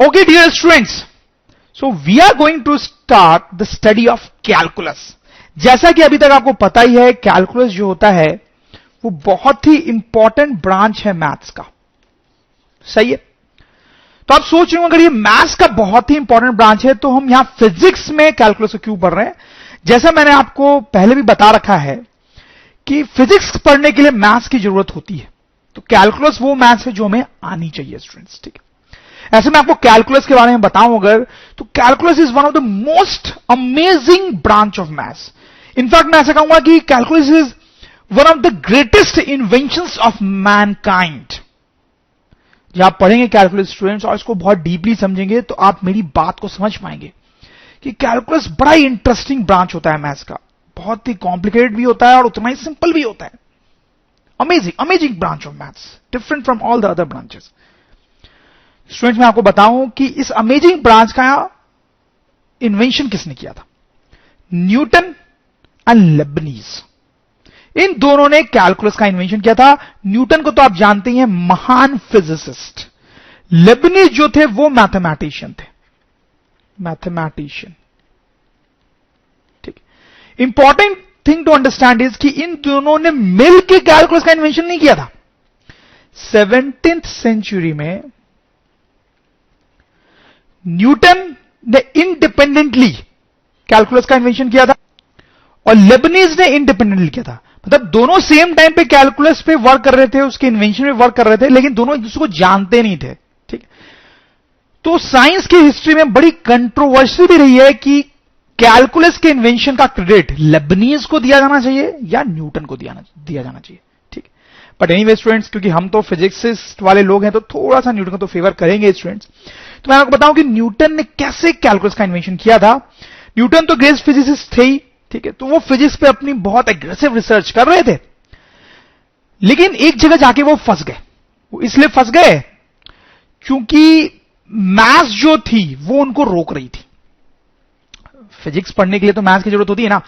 Okay, dear students, so we are going to start the study of calculus. जैसा कि अभी तक आपको पता ही है, कैलकुलस जो होता है वो बहुत ही इंपॉर्टेंट ब्रांच है मैथ्स का. सही है. तो आप सोच रहे हो अगर ये मैथ्स का बहुत ही इंपॉर्टेंट ब्रांच है तो हम यहां फिजिक्स में कैलकुलस को क्यों पढ़ रहे हैं. जैसा मैंने आपको पहले भी बता रखा है कि फिजिक्स पढ़ने के लिए मैथ्स की जरूरत होती है. तो कैलकुलस वो मैथ्स है जो हमें आनी चाहिए स्टूडेंट्स. ठीक है. ऐसे मैं आपको कैलकुलस के बारे में बताऊं अगर, तो calculus is one of the most amazing branch of maths. In fact मैं ऐसा कहूंगा कि calculus is one of the greatest inventions of Mankind. जब आप पढ़ेंगे कैलकुलस स्टूडेंट्स और इसको बहुत डीपली समझेंगे तो आप मेरी बात को समझ पाएंगे कि कैलकुलस बड़ा ही इंटरेस्टिंग ब्रांच होता है मैथ्स का. बहुत ही कॉम्प्लिकेटेड भी होता है और उतना ही सिंपल भी होता है. Amazing branch of maths, different from all the other branches. Students मैं आपको बताऊं कि इस अमेजिंग ब्रांच का इन्वेंशन किसने किया था. Newton and Lebanese. इन दोनों ने कैलकुलस का इन्वेंशन किया था. न्यूटन को तो आप जानते ही हैं, महान फिजिसिस्ट. लेबनीज जो थे वो मैथमेटिशियन थे. मैथमेटिशियन. ठीक. Important thing to understand is कि इन दोनों ने मिलकर कैलकुलस का इन्वेंशन नहीं किया था. 17th सेंचुरी में न्यूटन ने इंडिपेंडेंटली कैलकुलस का इन्वेंशन किया था और लेबनीज ने इंडिपेंडेंटली किया था. मतलब दोनों सेम टाइम पे कैलकुलस पे वर्क कर रहे थे, उसके इन्वेंशन पे वर्क कर रहे थे, लेकिन दोनों एक दूसरे को जानते नहीं थे. ठीक. तो साइंस की हिस्ट्री में बड़ी कंट्रोवर्सी भी रही है कि कैलकुलस के इन्वेंशन का क्रेडिट लेबनीज को दिया जाना चाहिए या न्यूटन को दिया जाना चाहिए. ठीक. बट एनीवे स्टूडेंट्स, क्योंकि हम तो फिजिक्सिस्ट वाले लोग हैं तो थोड़ा सा न्यूटन को तो फेवर करेंगे स्टूडेंट्स. तो मैं आपको बताऊं कि न्यूटन ने कैसे कैलकुलस का इन्वेंशन किया था. न्यूटन तो ग्रेट फिजिसिस्ट थे ही. ठीक है. तो वो फिजिक्स पे अपनी बहुत एग्रेसिव रिसर्च कर रहे थे, लेकिन एक जगह जाके वो फंस गए. वो इसलिए फंस गए क्योंकि मैथ्स जो थी वो उनको रोक रही थी. फिजिक्स पढ़ने के लिए तो मैथ्स की जरूरत होती है ना.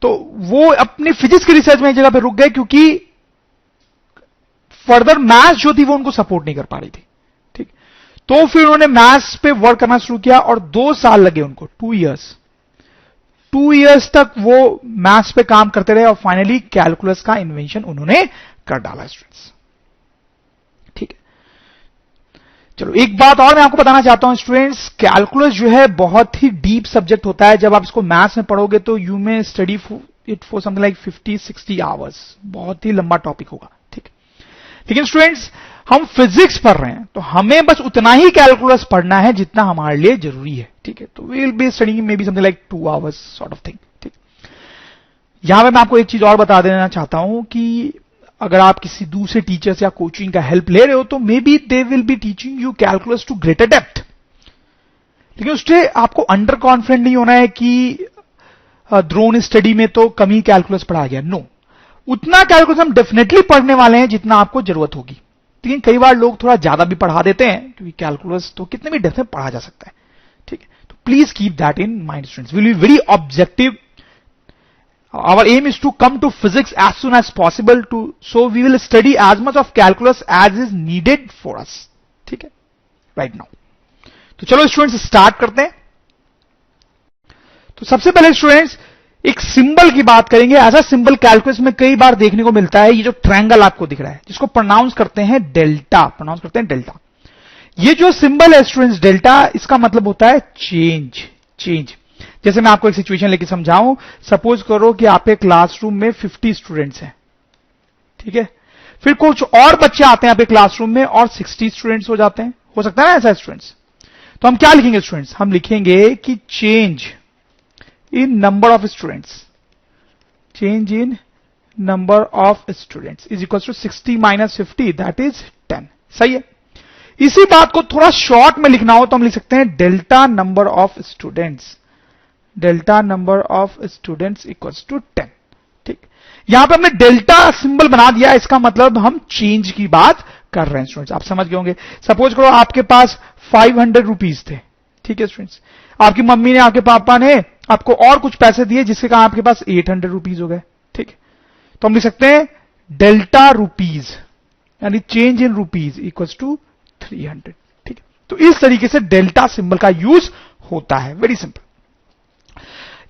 तो वो अपनी फिजिक्स की रिसर्च में एक जगह पे रुक गए क्योंकि फर्दर मैथ्स जो थी वो उनको सपोर्ट नहीं कर पा रही थी. ठीक. तो फिर उन्होंने मैथ्स पे वर्क करना शुरू किया और 2 साल लगे उनको. 2 इयर्स तक वो मैथ्स पे काम करते रहे और फाइनली कैलकुलस का इन्वेंशन उन्होंने कर डाला स्टूडेंट्स. ठीक है. चलो एक बात और मैं आपको बताना चाहता हूं स्टूडेंट्स, कैलकुलस जो है बहुत ही डीप सब्जेक्ट होता है. जब आप इसको मैथ्स में पढ़ोगे तो you may study it for something like 50-60 hours. बहुत ही लंबा टॉपिक होगा. ठीक. लेकिन स्टूडेंट्स हम फिजिक्स पढ़ रहे हैं तो हमें बस उतना ही कैलकुलस पढ़ना है जितना हमारे लिए जरूरी है. ठीक है. तो we will be studying maybe something like 2 hours sort of thing. ठीक. यहां पे मैं आपको एक चीज और बता देना चाहता हूं कि अगर आप किसी दूसरे टीचर या कोचिंग का हेल्प ले रहे हो तो maybe they will be teaching you calculus to greater depth. लेकिन उससे आपको अंडर कॉन्फिडेंट नहीं होना है कि ड्रोन स्टडी में तो कम ही कैलकुलस पढ़ा गया. नो, उतना कैलकुलस हम डेफिनेटली पढ़ने वाले हैं जितना आपको जरूरत होगी. लेकिन कई बार लोग थोड़ा ज्यादा भी पढ़ा देते हैं क्योंकि कैलकुलस तो कितने भी डेप्थ में पढ़ा जा सकता है. ठीक है. तो please keep that in mind students. Will be very objective. Our aim is to come to physics as soon as possible to, so we will study as much of calculus as is needed for us. ठीक है. Right now. तो चलो students start करते हैं. तो सबसे पहले students एक सिंबल की बात करेंगे. ऐसा सिंबल कैलकुलस में कई बार देखने को मिलता है. ये जो ट्रायंगल आपको दिख रहा है जिसको प्रोनाउंस करते हैं डेल्टा. ये जो सिंबल है स्टूडेंट्स डेल्टा, इसका मतलब होता है चेंज. जैसे मैं आपको एक सिचुएशन लेके समझाऊं. सपोज करो कि आपके क्लासरूम में 50 स्टूडेंट्स हैं. ठीक है. फिर कुछ और बच्चे आते हैं आपके क्लासरूम में और 60 स्टूडेंट्स हो जाते हैं. हो सकता है ना ऐसा स्टूडेंट्स. तो हम क्या लिखेंगे स्टूडेंट्स, हम लिखेंगे कि change in number of students. Change in number of students is equal to 60 minus 50 that is 10. सही है. इसी बात को थोड़ा शॉर्ट में लिखना हो तो हम लिख सकते हैं delta number of students. Delta number of students equals to 10. ठीक. यहां पे हमने डेल्टा सिंबल बना दिया. इसका मतलब हम चेंज की बात कर रहे हैं स्टूडेंट्स. आप समझ गए होंगे. सपोज करो आपके पास 500 रुपीज थे. ठीक है स्टूडेंट्स. आपकी मम्मी ने, आपके पापा ने आपको और कुछ पैसे दिए जिसके कारण आपके पास 800 रुपीज हो गए. ठीक. तो हम लिख सकते हैं डेल्टा रुपीज यानी change in rupees equals to 300. ठीक है. तो इस तरीके से डेल्टा सिंबल का यूज होता है। Very simple.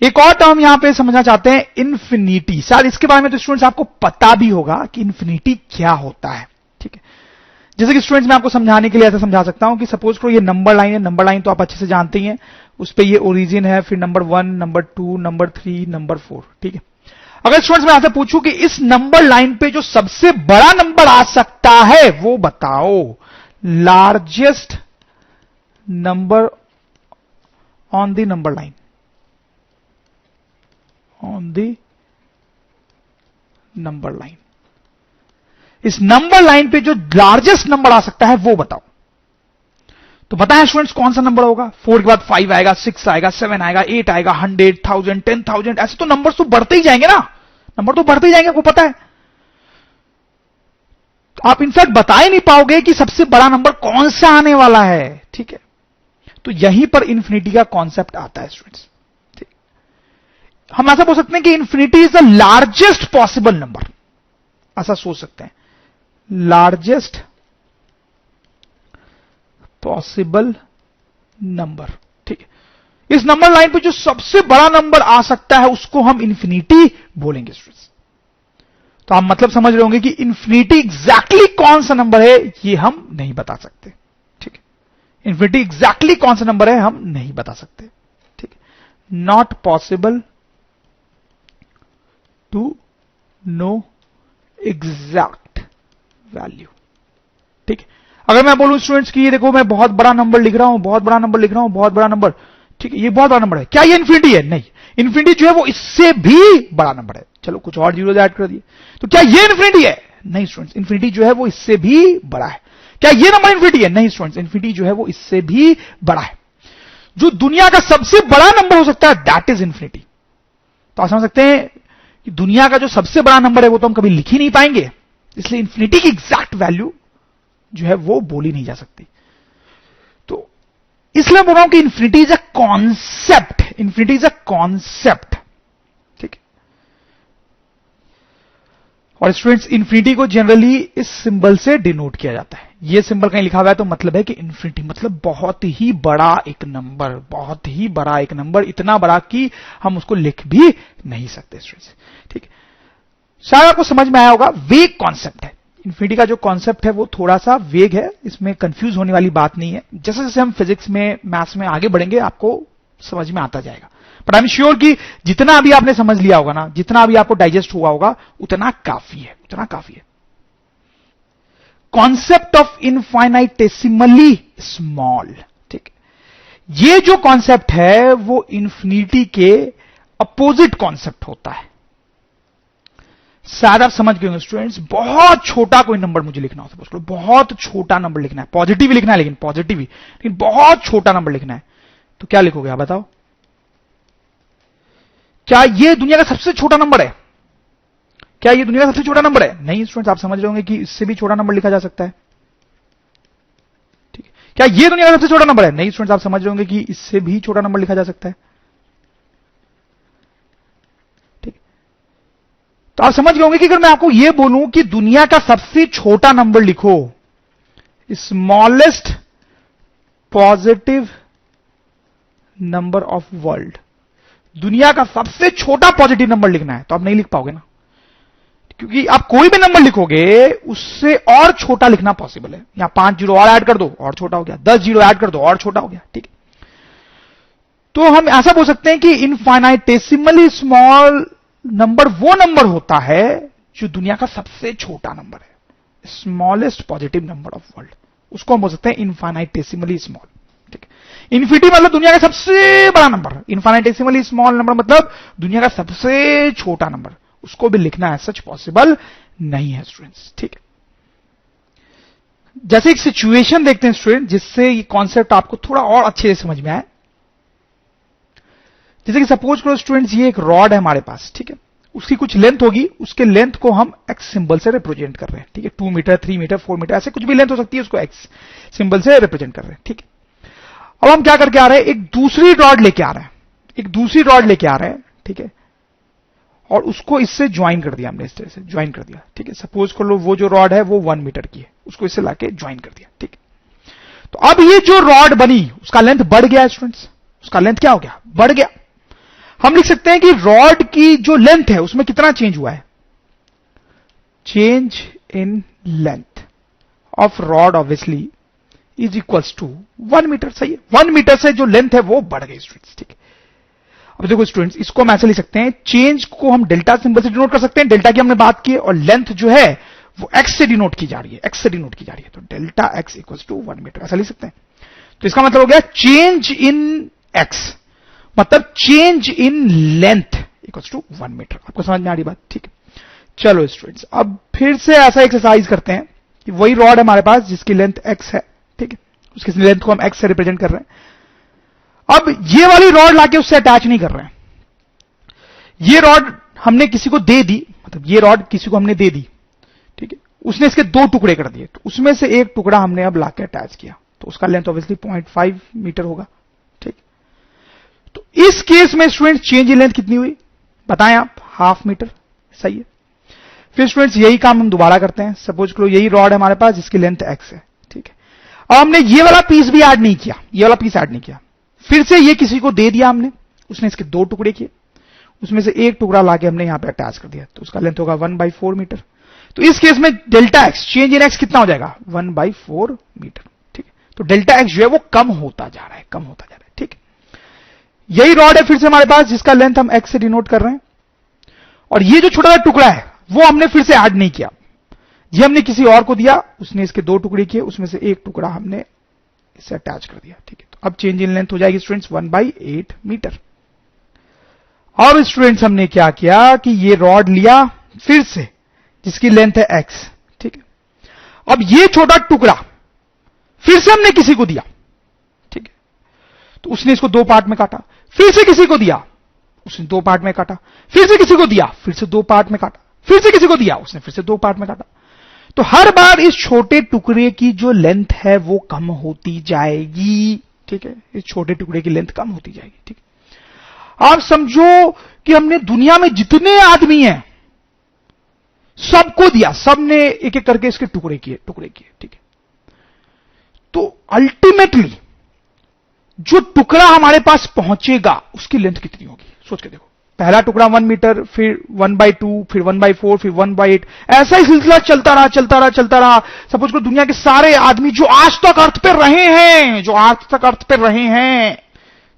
एक और टर्म यहां पे समझना चाहते हैं, इन्फिनिटी। शायद इसके बारे में तो स्टूडेंट्स आपको पता भी होगा कि इन्फिनिटी क्या होता है। ठीक है, जैसे कि स्टूडेंट्स मैं आपको समझाने के लिए ऐसा समझा सकता हूं कि सपोज करो ये नंबर लाइन है। नंबर लाइन तो आप अच्छे से जानते ही हैं, उस पर ये ओरिजिन है, फिर नंबर 1, नंबर 2, नंबर 3, नंबर 4। ठीक है, अगर स्टूडेंट्स मैं आपसे पूछूं कि इस नंबर लाइन पे जो सबसे बड़ा नंबर आ सकता है वो बताओ, largest number on the number line, on the number line, इस नंबर लाइन पे जो लार्जेस्ट नंबर आ सकता है वो बताओ। तो बताएं स्टूडेंट्स कौन सा नंबर होगा? 4 के बाद 5 आएगा, 6 आएगा, 7 आएगा, 8 आएगा, 100, 1000, 10,000, ऐसे तो नंबर तो बढ़ते ही जाएंगे ना, नंबर तो बढ़ते ही जाएंगे, आपको पता है। आप इनफैक्ट बता ही नहीं पाओगे कि सबसे बड़ा नंबर कौन सा आने वाला है। ठीक है, तो यहीं पर इंफिनिटी का कॉन्सेप्ट आता है स्टूडेंट्स। ठीक, हम ऐसा बोल सकते हैं कि infinity is the largest possible number, ऐसा सोच सकते हैं, लार्जेस्ट पॉसिबल नंबर। ठीक है, इस नंबर लाइन पे जो सबसे बड़ा नंबर आ सकता है उसको हम इंफिनिटी बोलेंगे स्टूडेंट्स। तो आप मतलब समझ रहे होंगे कि इंफिनिटी एग्जैक्टली कौन सा नंबर है ये हम नहीं बता सकते। ठीक है, इंफिनिटी एग्जैक्टली कौन सा नंबर है हम नहीं बता सकते। ठीक है, not possible to know exact value. ठीक है, अगर मैं बोलूं स्टूडेंट्स कि ये देखो मैं बहुत बड़ा नंबर लिख रहा हूं, बहुत बड़ा नंबर लिख रहा हूं, बहुत बड़ा नंबर, ठीक है, ये बहुत बड़ा नंबर है, क्या ये इंफिनिटी है? नहीं, इंफिनिटी जो है वो इससे भी बड़ा नंबर है। चलो कुछ और जीरो ऐड कर दिए, तो क्या ये इंफिनिटी है? नहीं स्टूडेंट्स, इंफिनिटी जो है वो इससे भी बड़ा है। क्या ये नंबर इंफिनिटी है? नहीं स्टूडेंट्स, इंफिनिटी जो है वो इससे भी बड़ा है। जो दुनिया का सबसे बड़ा नंबर हो सकता है दैट इज इंफिनिटी। तो आप समझ सकते हैं कि दुनिया का जो सबसे बड़ा नंबर है वो तो हम कभी लिख ही नहीं पाएंगे, इसलिए इंफिनिटी की एग्जैक्ट वैल्यू जो है वो बोली नहीं जा सकती। तो इसलिए बोल रहा हूं कि infinity is a concept, infinity is a concept. ठीक है, और स्टूडेंट्स इंफिनिटी को जनरली इस सिंबल से डिनोट किया जाता है। ये सिंबल कहीं लिखा हुआ है तो मतलब है कि इंफिनिटी मतलब बहुत ही बड़ा एक नंबर, बहुत ही बड़ा एक नंबर, इतना बड़ा कि हम उसको लिख भी नहीं सकते स्टूडेंट्स। ठीक है, शायद आपको समझ में आया होगा, वेग कॉन्सेप्ट है इंफिनिटी का। जो कॉन्सेप्ट है वो थोड़ा सा वेग है, इसमें कंफ्यूज होने वाली बात नहीं है। जैसे जैसे हम फिजिक्स में, मैथ्स में आगे बढ़ेंगे आपको समझ में आता जाएगा। बट आई एम श्योर कि जितना अभी आपने समझ लिया होगा ना, जितना अभी आपको डाइजेस्ट हुआ होगा, उतना काफी है, उतना काफी है। Concept of infinitesimally small. ठीक, ये जो कॉन्सेप्ट है वो इंफिनिटी के अपोजिट कॉन्सेप्ट होता है। शायद आप समझ गए होंगे स्टूडेंट्स, बहुत छोटा कोई नंबर मुझे लिखना हो, सपोज करो बहुत छोटा नंबर लिखना है, पॉजिटिव लिखना है, लेकिन पॉजिटिव ही, लेकिन बहुत छोटा नंबर लिखना है, तो क्या लिखोगे आप बताओ? क्या ये दुनिया का सबसे छोटा नंबर है? क्या ये दुनिया का सबसे छोटा नंबर है? नहीं स्टूडेंट्स, आप समझ रहे होंगे कि इससे भी छोटा नंबर लिखा जा सकता है। ठीक है, क्या ये दुनिया का सबसे छोटा नंबर है? नहीं स्टूडेंट्स, आप समझ रहे होंगे कि इससे भी छोटा नंबर लिखा जा सकता है। तो आप समझ गए होंगे कि अगर मैं आपको यह बोलूं कि दुनिया का सबसे छोटा नंबर लिखो, smallest positive number of world, दुनिया का सबसे छोटा पॉजिटिव नंबर लिखना है, तो आप नहीं लिख पाओगे ना, क्योंकि आप कोई भी नंबर लिखोगे उससे और छोटा लिखना पॉसिबल है। यहां 5 जीरो और ऐड कर दो और छोटा हो गया, 10 जीरो ऐड कर दो और छोटा हो गया। ठीक है, तो हम ऐसा बोल सकते हैं कि इनफाइनाइटेसिमली स्मॉल नंबर वो नंबर होता है जो दुनिया का सबसे छोटा नंबर है, smallest positive number of world, उसको हम बोल सकते हैं इनफाइनाइटेसिमली स्मॉल। ठीक है, इन्फिनिटी मतलब दुनिया का सबसे बड़ा नंबर, इनफाइनाइटेसिमली स्मॉल नंबर मतलब दुनिया का सबसे छोटा नंबर, उसको भी लिखना है सच पॉसिबल नहीं है स्टूडेंट्स। ठीक है, जैसे एक सिचुएशन देखते हैं स्टूडेंट जिससे ये कॉन्सेप्ट आपको थोड़ा और अच्छे से समझ में आए। जैसे कि सपोज करो स्टूडेंट्स ये एक रॉड है हमारे पास, ठीक है, उसकी कुछ लेंथ होगी, उसके लेंथ को हम एक्स सिंबल से रिप्रेजेंट कर रहे हैं। ठीक है, 2 मीटर, 3 मीटर, 4 मीटर, ऐसे कुछ भी लेंथ हो सकती है, उसको एक्स सिंबल से रिप्रेजेंट कर रहे हैं। ठीक है, अब हम क्या करके आ रहे हैं, एक दूसरी रॉड लेके आ रहे हैं, एक दूसरी रॉड लेके आ रहे हैं। ठीक है, और उसको इससे ज्वाइन कर दिया हमने, इस तरह से ज्वाइन कर दिया। ठीक है, सपोज कर लो वो जो रॉड है वो 1 मीटर की है, उसको इससे लाके ज्वाइन कर दिया। ठीक है, तो अब ये जो रॉड बनी उसका लेंथ बढ़ गया स्टूडेंट्स, उसका लेंथ क्या हो गया, बढ़ गया। हम लिख सकते हैं कि रॉड की जो लेंथ है उसमें कितना चेंज हुआ है, change in length of rod obviously is equals to 1 metre. सही है, 1 मीटर से जो लेंथ है वो बढ़ गई स्टूडेंट्स। ठीक है, अब देखो स्टूडेंट्स, इसको हम ऐसे लिख सकते हैं, चेंज को हम डेल्टा सिंबल से डिनोट कर सकते हैं, डेल्टा की हमने बात की, और लेंथ जो है वो एक्स से डिनोट की जा रही है, एक्स से डिनोट की जा रही है, तो delta x equals to 1 metre ऐसा लिख सकते हैं। तो इसका मतलब हो गया चेंज इन एक्स मतलब change in length equals to 1 metre. आपको समझ में आ रही बात? ठीक है, चलो स्टूडेंट्स, अब फिर से ऐसा एक्सरसाइज करते हैं कि वही रॉड है हमारे पास जिसकी लेंथ एक्स है। ठीक है, उसकी लेंथ को हम एक्स से रिप्रेजेंट कर रहे हैं। अब ये वाली रॉड लाके उससे अटैच नहीं कर रहे हैं, ये रॉड हमने किसी को दे दी, मतलब ये रॉड किसी को हमने दे दी। ठीक है, उसने इसके 2 टुकड़े कर दिए, तो उसमें से एक टुकड़ा हमने अब लाके अटैच किया, तो उसका लेंथ ऑब्वियसली 0.5 मीटर होगा। ठीक, तो इस केस में स्टूडेंट चेंज इन लेंथ कितनी हुई बताएं आप, 1/2 मीटर। सही है, फिर स्टूडेंट्स यही काम हम दोबारा करते हैं। सपोज करो यही रॉड है हमारे पास जिसकी लेंथ एक्स है। ठीक है, अब हमने ये वाला पीस भी ऐड नहीं किया, ये वाला पीस ऐड नहीं किया, फिर से ये किसी को दे दिया हमने, उसने इसके 2 टुकड़े किए, उसमें से एक टुकड़ा लाके हमने यहां पे अटैच कर दिया, तो उसका लेंथ होगा 1/4 मीटर। तो इस केस में delta X, change in x कितना हो जाएगा, 1/4 मीटर। ठीक है, तो डेल्टा एक्स जो है वो कम होता जा रहा है, कम होता जा रहा है। ठीक है, यही रॉड है फिर से हमारे पास जिसका लेंथ हम एक्स से डिनोट कर रहे हैं, और ये जो छोटा सा टुकड़ा है वो हमने फिर से ऐड नहीं किया, ये हमने किसी और को दिया, उसने इसके 2 टुकड़े किए, उसमें से एक टुकड़ा हमने इसे अटैच कर दिया। ठीक है, तो अब चेंज इन लेंथ हो जाएगी स्टूडेंट्स 1/8 मीटर। अब स्टूडेंट्स हमने क्या किया कि ये रॉड लिया फिर से जिसकी लेंथ है एक्स। ठीक है, अब ये छोटा टुकड़ा फिर से हमने किसी को दिया। ठीक है, तो उसने इसको 2 पार्ट में काटा, फिर से किसी को दिया, उसने 2 पार्ट में काटा, फिर से किसी को दिया, फिर से 2 पार्ट में काटा, फिर से किसी को दिया, उसने फिर से 2 पार्ट में काटा। तो हर बार इस छोटे टुकड़े की जो लेंथ है वो कम होती जाएगी। ठीक है, इस छोटे टुकड़े की लेंथ कम होती जाएगी। ठीक है, आप समझो कि हमने दुनिया में जितने आदमी हैं सबको दिया, सबने एक एक करके इसके टुकड़े किए। ठीक है, तो अल्टीमेटली जो टुकड़ा हमारे पास पहुंचेगा उसकी लेंथ कितनी होगी, सोच के देखो। पहला टुकड़ा 1 मीटर, फिर 1/2, फिर 1/4, फिर 1/8, ऐसा ही सिलसिला चलता रहा। सपोज को दुनिया के सारे आदमी जो आज तक अर्थ पे रहे हैं,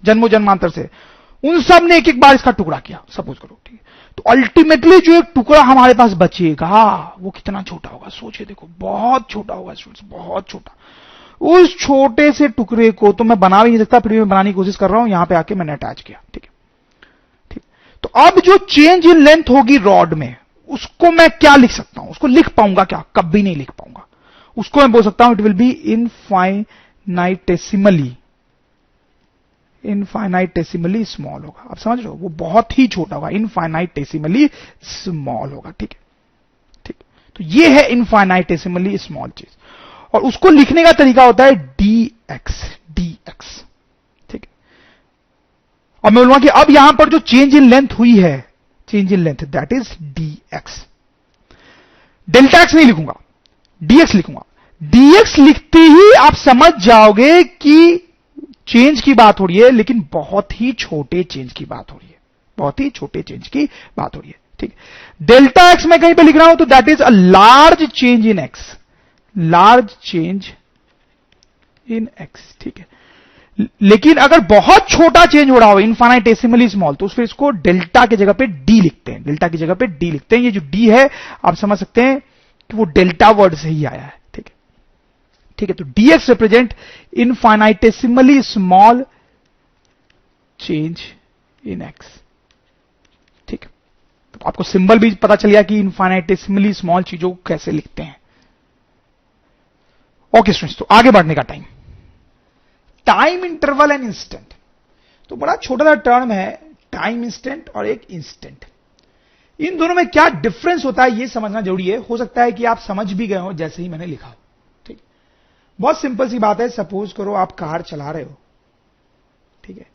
जन्मों जन्मांतर से, उन सब ने एक एक बार इसका टुकड़ा किया, सपोज करो। ठीक है, तो अल्टीमेटली जो एक टुकड़ा हमारे पास बचेगा वो कितना छोटा होगा, सोचिए देखो, बहुत छोटा होगा स्टूडेंट्स, बहुत छोटा। उस छोटे से टुकड़े को तो मैं बना भी नहीं सकता, फिर भी मैं बनाने की कोशिश कर रहा हूं, यहां पे आके मैंने अटैच किया। ठीक है, तो अब जो चेंज इन लेंथ होगी रॉड में, उसको मैं क्या लिख सकता हूं, उसको लिख पाऊंगा क्या, कभी नहीं लिख पाऊंगा। उसको मैं बोल सकता हूं इट विल बी इनफाइनाइटेसिमली स्मॉल होगा। आप समझ रहे हो, वो बहुत ही छोटा होगा, इनफाइनाइटेसिमली स्मॉल होगा। ठीक है, ठीक, तो ये है इनफाइनाइटेसिमली स्मॉल चीज, और उसको लिखने का तरीका होता है dx। ठीक है, अब मैं बोलूंगा कि अब यहां पर जो चेंज इन लेंथ हुई है, change in length that is dx। Delta x नहीं लिखूंगा, dx लिखूंगा। dx लिखते ही आप समझ जाओगे कि चेंज की बात हो रही है, लेकिन बहुत ही छोटे चेंज की बात हो रही है, बहुत ही छोटे चेंज की बात हो रही है। ठीक, डेल्टा एक्स मैं कहीं पे लिख रहा हूं तो that is a large change in x, large change in x. ठीक है, लेकिन अगर बहुत छोटा चेंज हो रहा हो, इनफाइनाइटेसिमली स्मॉल, तो फिर इसको डेल्टा की जगह पे डी लिखते हैं, डेल्टा की जगह पे डी लिखते हैं। ये जो डी है आप समझ सकते हैं कि वो डेल्टा वर्ड से ही आया है। ठीक है, ठीक है, तो dx represent infinitesimally small change in x। ठीक, तो आपको सिंबल भी पता चल गया कि इनफाइनाइटेसिमली स्मॉल चीजों को कैसे लिखते हैं। ओके स्टूडेंट्स, तो आगे बढ़ने का टाइम इंटरवल एंड इंस्टेंट। तो बड़ा छोटा सा टर्म है टाइम इंस्टेंट और एक इंस्टेंट। इन दोनों में क्या डिफरेंस होता है यह समझना जरूरी है। हो सकता है कि आप समझ भी गए हो जैसे ही मैंने लिखा हो। ठीक, बहुत सिंपल सी बात है। सपोज करो आप कार चला रहे हो, ठीक है,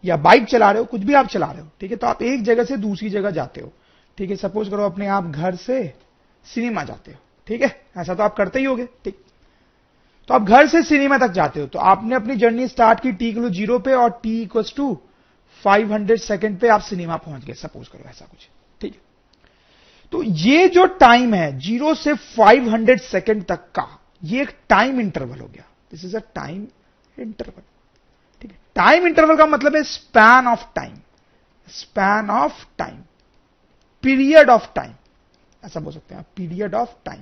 या बाइक चला रहे हो, कुछ भी आप चला रहे हो। ठीक है, तो आप एक जगह से दूसरी जगह जाते हो। ठीक है, सपोज करो अपने आप घर से सिनेमा जाते हो। ठीक है, ऐसा तो आप करते ही होगे। ठीक, तो आप घर से सिनेमा तक जाते हो, तो आपने अपनी जर्नी स्टार्ट की t इक्वल 0 पे और t इक्वल टू 500 सेकंड पे आप सिनेमा पहुंच गए, सपोज करो ऐसा कुछ, ठीक है। तो ये जो टाइम है 0 से 500 सेकंड तक का, ये एक टाइम इंटरवल हो गया। This is a time interval, ठीक है। टाइम इंटरवल का मतलब है span of time, span of time, period of time, ऐसा बोल सकते हैं, पीरियड ऑफ टाइम,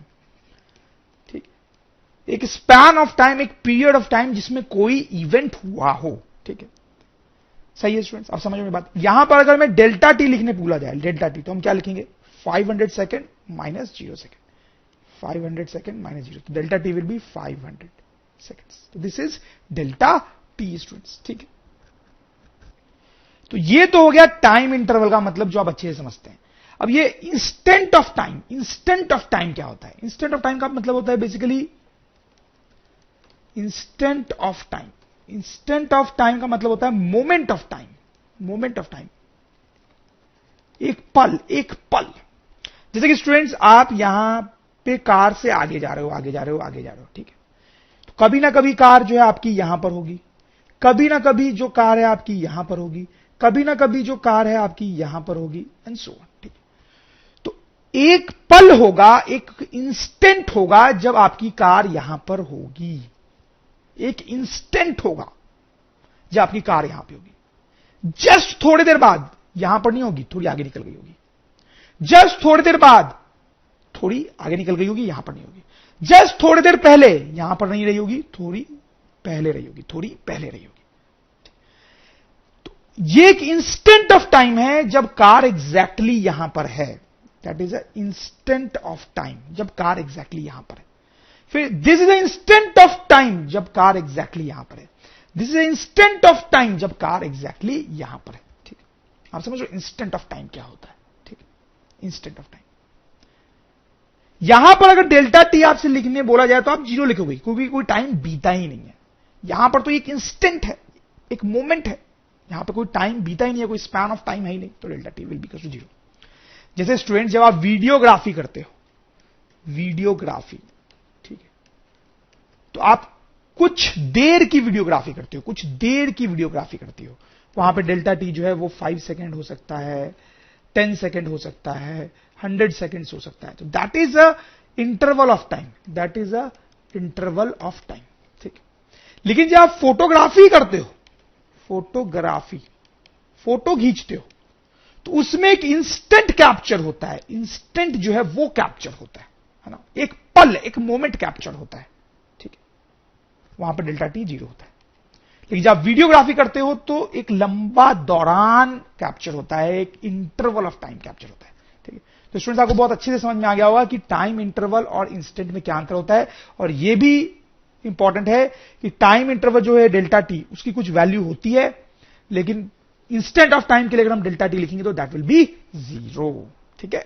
ठीक। एक स्पैन ऑफ टाइम, एक पीरियड ऑफ टाइम जिसमें कोई इवेंट हुआ हो, ठीक है। सही है स्टूडेंट्स, अब समझ में बात। यहां पर अगर मैं डेल्टा टी लिखने भूला जाए, डेल्टा टी, तो हम क्या लिखेंगे, 500 second minus 0 second, 500 second minus 0, तो delta T will be 500 seconds. तो this is delta T students, ठीक है। तो ये तो हो गया टाइम इंटरवल का मतलब, जो आप अच्छे से समझते हैं। अब ये instant of time, instant of time क्या होता है? इंस्टेंट ऑफ टाइम का मतलब होता है basically, instant of time, instant of time का मतलब होता है moment of time, moment of time, एक पल, एक पल। जैसे कि स्टूडेंट्स, आप यहां पे कार से आगे जा रहे हो, आगे जा रहे हो, आगे जा रहे हो, ठीक है। तो कभी ना कभी कार जो है आपकी यहां पर होगी, कभी ना कभी जो कार है आपकी यहां पर होगी, कभी ना कभी जो कार है आपकी यहां पर होगी, एंड सो ऑन, ठीक है। तो एक पल होगा, एक इंस्टेंट होगा जब आपकी कार यहां पर होगी, एक इंस्टेंट होगा जब आपकी कार यहां पे होगी। जस्ट थोड़ी देर बाद यहां पर नहीं होगी, थोड़ी आगे निकल गई होगी। जस्ट थोड़ी देर बाद थोड़ी आगे निकल गई होगी, यहां पर नहीं होगी। जस्ट थोड़ी देर पहले यहां पर नहीं रही होगी, थोड़ी पहले रही होगी, थोड़ी पहले रही होगी। तो ये एक इंस्टेंट ऑफ टाइम है जब कार एग्जैक्टली यहां पर है, that is a instant of time जब कार एग्जैक्टली यहां पर है। फिर this is a instant of time जब कार एग्जैक्टली यहां पर है। This is a instant of time जब कार एग्जैक्टली यहां पर है, ठीक है। आप समझ लो इंस्टेंट ऑफ टाइम क्या होता है, ठीक है। इंस्टेंट ऑफ टाइम, यहां पर अगर डेल्टा टी आपसे लिखने बोला जाए तो आप 0 लिखोगे, क्योंकि कोई टाइम बीता ही नहीं है। यहां पर तो एक इंस्टेंट है, एक मोमेंट है, यहां पर कोई टाइम बीता ही नहीं है, कोई स्पैन ऑफ टाइम है ही नहीं, तो delta T will be equal to 0। जैसे स्टूडेंट, जब आप वीडियोग्राफी करते हो, वीडियोग्राफी, ठीक है, तो आप कुछ देर की वीडियोग्राफी करते हो, कुछ देर की वीडियोग्राफी करती हो, वहां पे डेल्टा टी जो है वो 5 सेकेंड हो सकता है, 10 सेकेंड हो सकता है, 100 सेकेंड्स हो सकता है। तो that is a interval of time, that is a interval of time, ठीक है। लेकिन जब आप फोटोग्राफी करते हो, फोटोग्राफी, फोटो खींचते हो, तो उसमें एक इंस्टेंट कैप्चर होता है, इंस्टेंट जो है वो कैप्चर होता है ना, एक पल, एक मोमेंट कैप्चर होता है, ठीक है। वहां पर डेल्टा टी 0 होता है। लेकिन जब आप वीडियोग्राफी करते हो तो एक लंबा दौरान कैप्चर होता है, एक इंटरवल ऑफ टाइम कैप्चर होता है, ठीक है। तो स्टूडेंट्स, आपको बहुत अच्छे से समझ में आ गया होगा कि टाइम इंटरवल और इंस्टेंट में क्या अंतर होता है। और यह भी इंपॉर्टेंट है कि टाइम इंटरवल जो है डेल्टा टी, उसकी कुछ वैल्यू होती है, लेकिन इंस्टेंट ऑफ टाइम के लिए अगर हम डेल्टा टी लिखेंगे तो दैट विल बी 0, ठीक है।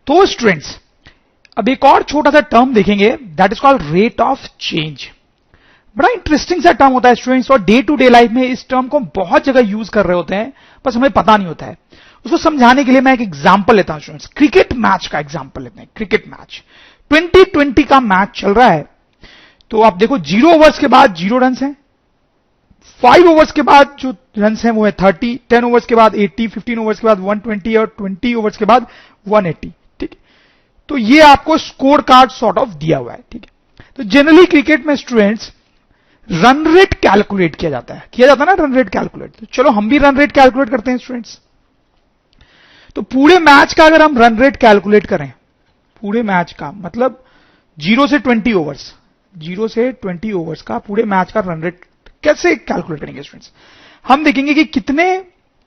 तो स्टूडेंट्स, अब एक और छोटा सा टर्म देखेंगे, that is called rate of change. बड़ा इंटरेस्टिंग सा टर्म होता है स्टूडेंट्स, और डे टू डे लाइफ में इस टर्म को बहुत जगह यूज कर रहे होते हैं, बस हमें पता नहीं होता है। उसको समझाने के लिए मैं एक एग्जांपल लेता हूं स्टूडेंट्स, क्रिकेट मैच का एग्जांपल लेते हैं। क्रिकेट मैच 2020 का मैच चल रहा है, तो आप देखो 0 ओवर्स के बाद 0 रन हैं, 5 ओवर्स के बाद जो रन हैं वो है 30, 10 ओवर्स के बाद 80, 15 ओवर्स के बाद 120 और 20 ओवर्स के बाद 180, ठीक है। तो ये आपको स्कोर कार्ड सॉर्ट ऑफ दिया हुआ है, ठीक है। तो जनरली क्रिकेट में स्टूडेंट्स रन रेट कैलकुलेट किया जाता है, ना रन रेट कैलकुलेट। तो चलो हम भी रन रेट कैलकुलेट करते हैं स्टूडेंट्स। तो पूरे मैच का अगर हम रन रेट कैलकुलेट करें, पूरे मैच का मतलब 0 से 20 ओवर्स, 0 से 20 ओवर्स का पूरे मैच का रन रेट कैसे कैलकुलेट करेंगे स्टूडेंट्स? हम देखेंगे कि कितने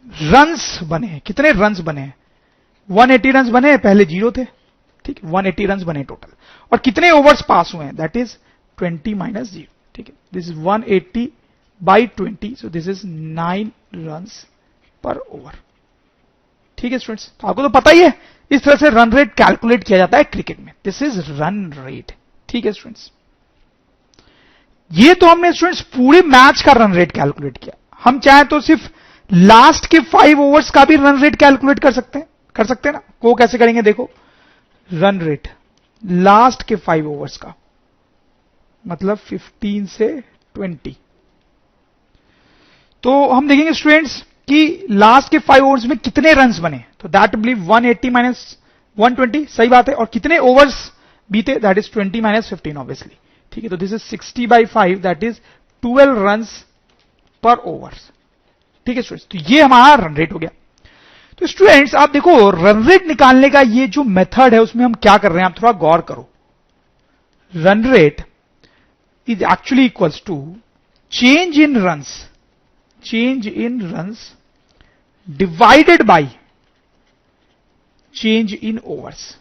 रन्स बने हैं, कितने रन्स बने हैं। 180 रन्स बने हैं, पहले 0 थे, ठीक है। 180 रन्स बने टोटल, और कितने ओवर्स पास हुए हैं, दैट इज 20 माइनस 0, ठीक है। This is 180 by 20, so this is 9 runs पर ओवर, ठीक है स्टूडेंट्स। तो आपको तो पता ही है इस तरह से रन रेट कैलकुलेट किया जाता है क्रिकेट में। दिस इज रन रेट, ठीक है स्टूडेंट्स। ये तो हमने स्टूडेंट्स पूरे मैच का रन रेट कैलकुलेट किया। हम चाहे तो सिर्फ लास्ट के 5 ओवर्स का भी रन रेट कैलकुलेट कर सकते हैं ना। वो कैसे करेंगे, देखो रन रेट लास्ट के 5 ओवर्स का, मतलब 15 से 20। तो हम देखेंगे स्टूडेंट्स कि लास्ट के 5 ओवर्स में कितने रन्स बने, तो दैट बिलीव 180 माइनस 120, सही बात है, और कितने ओवर्स बीते, दैट इज 20 माइनस 15 ऑब्वियसली, ठीक है। तो this is 60/5, that is 12 runs पर ओवर्स, ठीक है स्टूडेंट्स। तो ये हमारा रन रेट हो गया। तो स्टूडेंट्स आप देखो रन रेट निकालने का ये जो मेथड है उसमें हम क्या कर रहे हैं, आप थोड़ा गौर करो। Run rate is actually equals to change in runs divided by change in overs.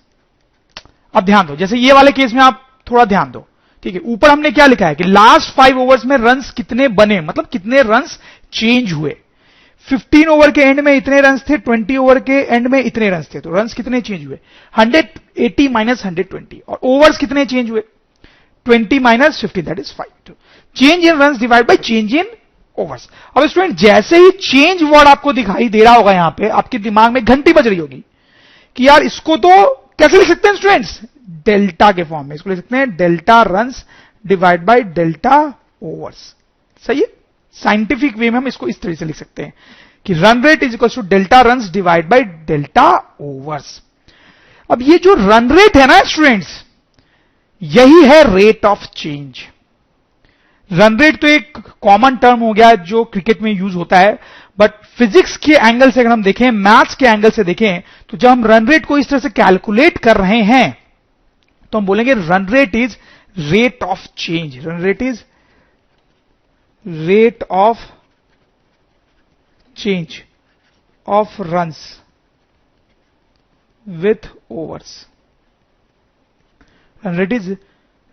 अब ध्यान दो, जैसे ये वाले केस में आप थोड़ा ध्यान दो, ठीक है। ऊपर हमने क्या लिखा है कि लास्ट 5 ओवर्स में रन्स कितने बने, मतलब कितने रन्स चेंज हुए। 15 ओवर के एंड में इतने रन्स थे, 20 ओवर के एंड में इतने रन्स थे, तो रन्स कितने चेंज हुए, 180 माइनस 120, और ओवर्स कितने चेंज हुए, 20 minus 15, that is 5। Change in runs divide bye change in overs. अब स्टूडेंट जैसे ही चेंज वर्ड आपको दिखाई दे रहा होगा यहां पे, आपके दिमाग में घंटी बज रही होगी कि यार इसको तो कैसे लिख सकते हैं स्टूडेंट्स, डेल्टा के फॉर्म में इसको लिख सकते हैं, delta runs divide by delta overs. सही है, साइंटिफिक वे में हम इसको इस तरह से लिख सकते हैं कि run rate is equal to delta runs divide by delta overs. अब ये जो रन रेट है ना स्टूडेंट्स, यही है rate of change. Run rate तो एक कॉमन टर्म हो गया जो क्रिकेट में यूज होता है, बट फिजिक्स के एंगल से अगर हम देखें, मैथ्स के एंगल से देखें, तो जब हम रन रेट को इस तरह से कैलकुलेट कर रहे हैं तो हम बोलेंगे run rate is rate of change. Run rate is rate of change of runs with overs. Run rate is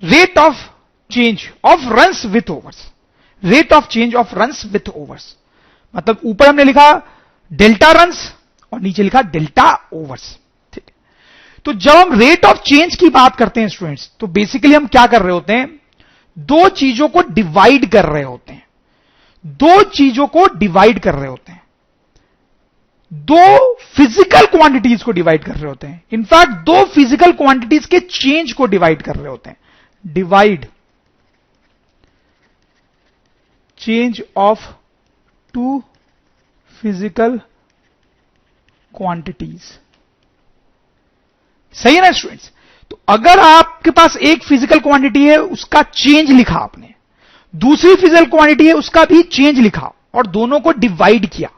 rate of change of runs with overs, rate of change of runs with overs. मतलब ऊपर हमने लिखा delta runs और नीचे लिखा delta overs, ठीक है। तो जब हम रेट ऑफ चेंज की बात करते हैं स्टूडेंट्स, तो बेसिकली हम क्या कर रहे होते हैं, दो चीजों को डिवाइड कर रहे होते हैं, दो चीजों को डिवाइड कर रहे होते हैं, दो फिजिकल क्वांटिटीज को डिवाइड कर रहे होते हैं। इनफैक्ट दो फिजिकल क्वांटिटीज के चेंज को डिवाइड कर रहे होते हैं। Divide change of two physical quantities. सही है ना स्टूडेंट्स। तो अगर आपके पास एक फिजिकल क्वांटिटी है उसका चेंज लिखा आपने, दूसरी फिजिकल क्वांटिटी है उसका भी चेंज लिखा, और दोनों को डिवाइड किया,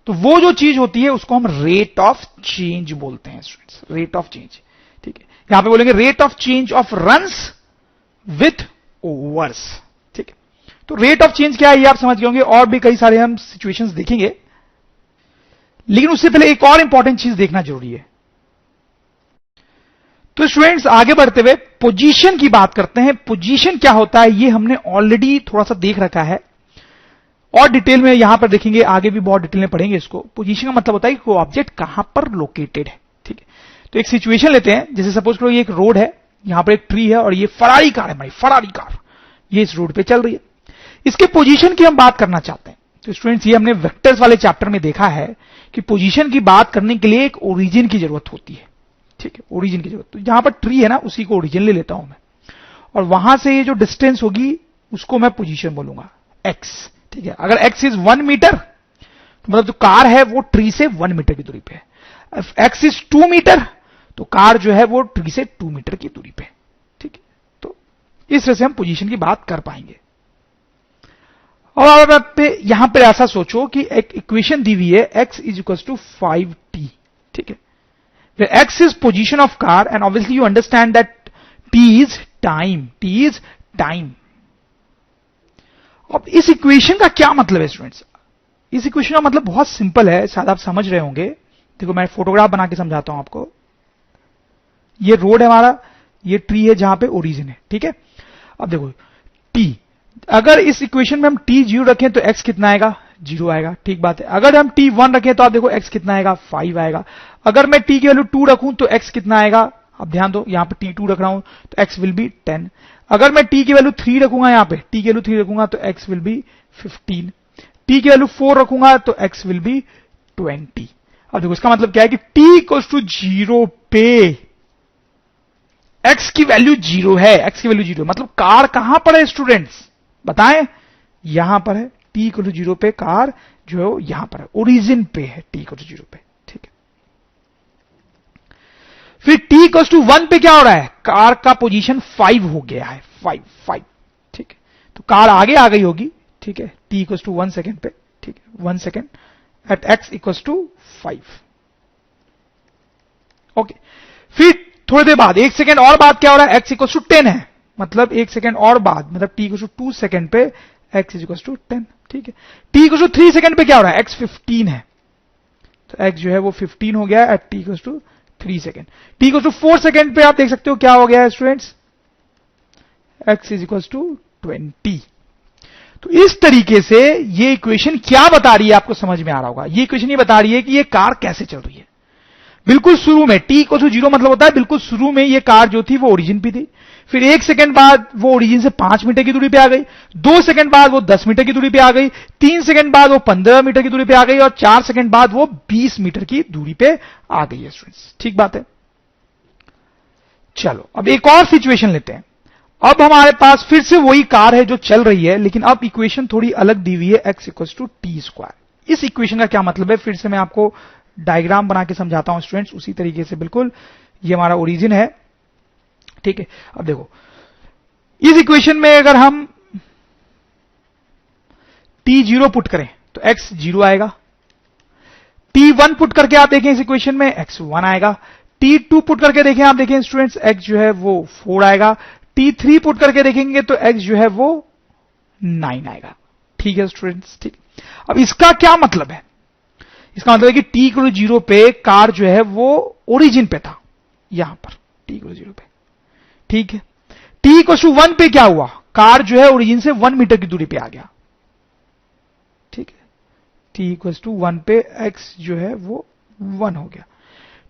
तो वो जो चीज होती है उसको हम रेट ऑफ चेंज बोलते हैं स्टूडेंट्स, रेट ऑफ चेंज, ठीक है। यहां पे बोलेंगे rate of change of runs with overs, ठीक है। तो रेट ऑफ चेंज क्या है ये आप समझ गए होंगे, और भी कई सारे हम सिचुएशंस देखेंगे, लेकिन उससे पहले एक और इंपॉर्टेंट चीज देखना जरूरी है। तो स्टूडेंट्स आगे बढ़ते हुए पोजीशन की बात करते हैं। पोजीशन क्या होता है ये हमने ऑलरेडी थोड़ा सा देख रखा है, और डिटेल में यहां पर देखेंगे, आगे भी बहुत डिटेल में पढ़ेंगे इसको। पोजीशन का मतलब होता है कि कोई ऑब्जेक्ट कहां पर लोकेटेड है, ठीक है। तो एक सिचुएशन लेते हैं, जैसे सपोज करो ये एक रोड है, यहां पर एक ट्री है, और ये फरारी कार है, हमारी फरारी कार ये इस रोड पे चल रही है। इसके पोजीशन की हम बात करना चाहते हैं। तो स्टूडेंट्स ये हमने वेक्टर्स वाले चैप्टर में देखा है कि पोजीशन की बात करने के लिए एक ओरिजिन की जरूरत होती है, ठीक है, ओरिजिन की जरूरत। तो जहां पर ट्री है ना उसी को ओरिजिन ले लेता हूं मैं, और वहां से ये जो डिस्टेंस होगी उसको मैं पोजीशन बोलूंगा x, ठीक है। अगर x इज 1 मीटर, तो मतलब जो कार है वो ट्री से 1 मीटर की दूरी पे है। x इज 2 मीटर, तो कार जो है वो ट्री से 2 मीटर की दूरी पे, ठीक है। तो इस तरह से हम पोजीशन की बात कर पाएंगे। और अब यहां पर ऐसा सोचो कि एक इक्वेशन दी हुई है, x is equal to 5t, ठीक है। X is position of car, and obviously you understand that t is time. T is time. अब इस इक्वेशन का क्या मतलब है स्टूडेंट्स? इस इक्वेशन का मतलब बहुत सिंपल है, शायद आप समझ रहे होंगे। देखो मैं फोटोग्राफ बना के समझाता हूं आपको। ये रोड है हमारा, ये ट्री है जहां पे ओरिजिन है, ठीक है। अब देखो t, अगर इस इक्वेशन में हम t 0 रखें तो x कितना आएगा, 0 आएगा, ठीक बात है। अगर हम t 1 रखें तो आप देखो x कितना आएगा, 5 आएगा। अगर मैं t की वैल्यू 2 रखूं तो x कितना आएगा, अब ध्यान दो, यहां पे t 2 रख रहा हूं तो x विल बी 10। अगर मैं t की वैल्यू 3 रखूंगा, यहां पे t की वैल्यू 3 रखूंगा तो x विल बी 15। t की वैल्यू 4 रखूंगा तो x विल बी 20। अब देखो इसका मतलब क्या है कि t इक्वल्स टू 0 पे x की वैल्यू 0 है, x की वैल्यू 0, मतलब कार कहां पर है स्टूडेंट्स बताएं, यहां पर है। t इक्वल टू 0 पे कार जो है यहां पर है, ओरिजिन पे है t इक्वल टू 0 पे, ठीक है। फिर t इक्वल टू 1 पे क्या हो रहा है, कार का पोजीशन 5 हो गया है, 5, ठीक है। तो कार आगे आ गई होगी, ठीक है, t इक्वल टू 1 सेकेंड पे, ठीक है, 1 second at x equal to 5, okay. फिर थोड़ी देर बाद 1 सेकेंड और बाद क्या हो रहा है, x इक्वल टू 10 है, मतलब 1 सेकेंड और बाद, मतलब t इक्वल टू 2 सेकेंड पे x इक्वल टू 10, ठीक है। t इक्वल टू 3 सेकेंड पे क्या हो रहा है, x 15 है, तो x जो है वो 15 हो गया at t equal to 3 second. t equal to 4 second पे आप देख सकते हो क्या हो गया है students, x is equal to 20। तो इस तरीके से ये इक्वेशन क्या बता रही है, आपको समझ में आ रहा होगा। ये इक्वेशन ये बता रही है कि ये कार कैसे चल रही है। बिल्कुल शुरू में t इक्वल टू 0 मतलब होता है बिल्कुल शुरू में ये कार जो थी वो ओरिजिन पे थी, फिर 1 सेकंड बाद वो ओरिजिन से 5 मीटर की दूरी पे आ गई, 2 सेकंड बाद वो 10 मीटर की दूरी पे आ गई, 3 सेकंड बाद वो 15 मीटर की दूरी पे आ गई, और 4 सेकंड बाद वो 20 मीटर की दूरी पे आ गई है स्टूडेंट्स, ठीक बात है। चलो अब एक और सिचुएशन लेते हैं। अब हमारे पास फिर से वही कार है जो चल रही है, लेकिन अब इक्वेशन थोड़ी अलग दी हुई है, x equal to T square. इस इक्वेशन का क्या मतलब है, फिर से मैं आपको डायग्राम बना के समझाता हूं स्टूडेंट्स, उसी तरीके से बिल्कुल। ये हमारा ओरिजिन है, ठीक है। अब देखो इस इक्वेशन में अगर हम t0 पुट करें तो x 0 आएगा, t1 पुट करके आप देखें इस इक्वेशन में x 1 आएगा, t2 पुट करके देखें आप देखें स्टूडेंट्स x जो है वो 4 आएगा, t3 पुट करके देखेंगे तो x जो है वो 9 आएगा, ठीक है स्टूडेंट्स, ठीक। अब इसका क्या मतलब है, इसका मतलब है कि t इक्वल 0 पे कार जो है वो ओरिजिन पे था, यहां पर t इक्वल 0 पे, ठीक है। t इक्वल 1 पे क्या हुआ, कार जो है ओरिजिन से 1 मीटर की दूरी पे आ गया, ठीक है। t इक्वल 1 पे x जो है वो 1 हो गया,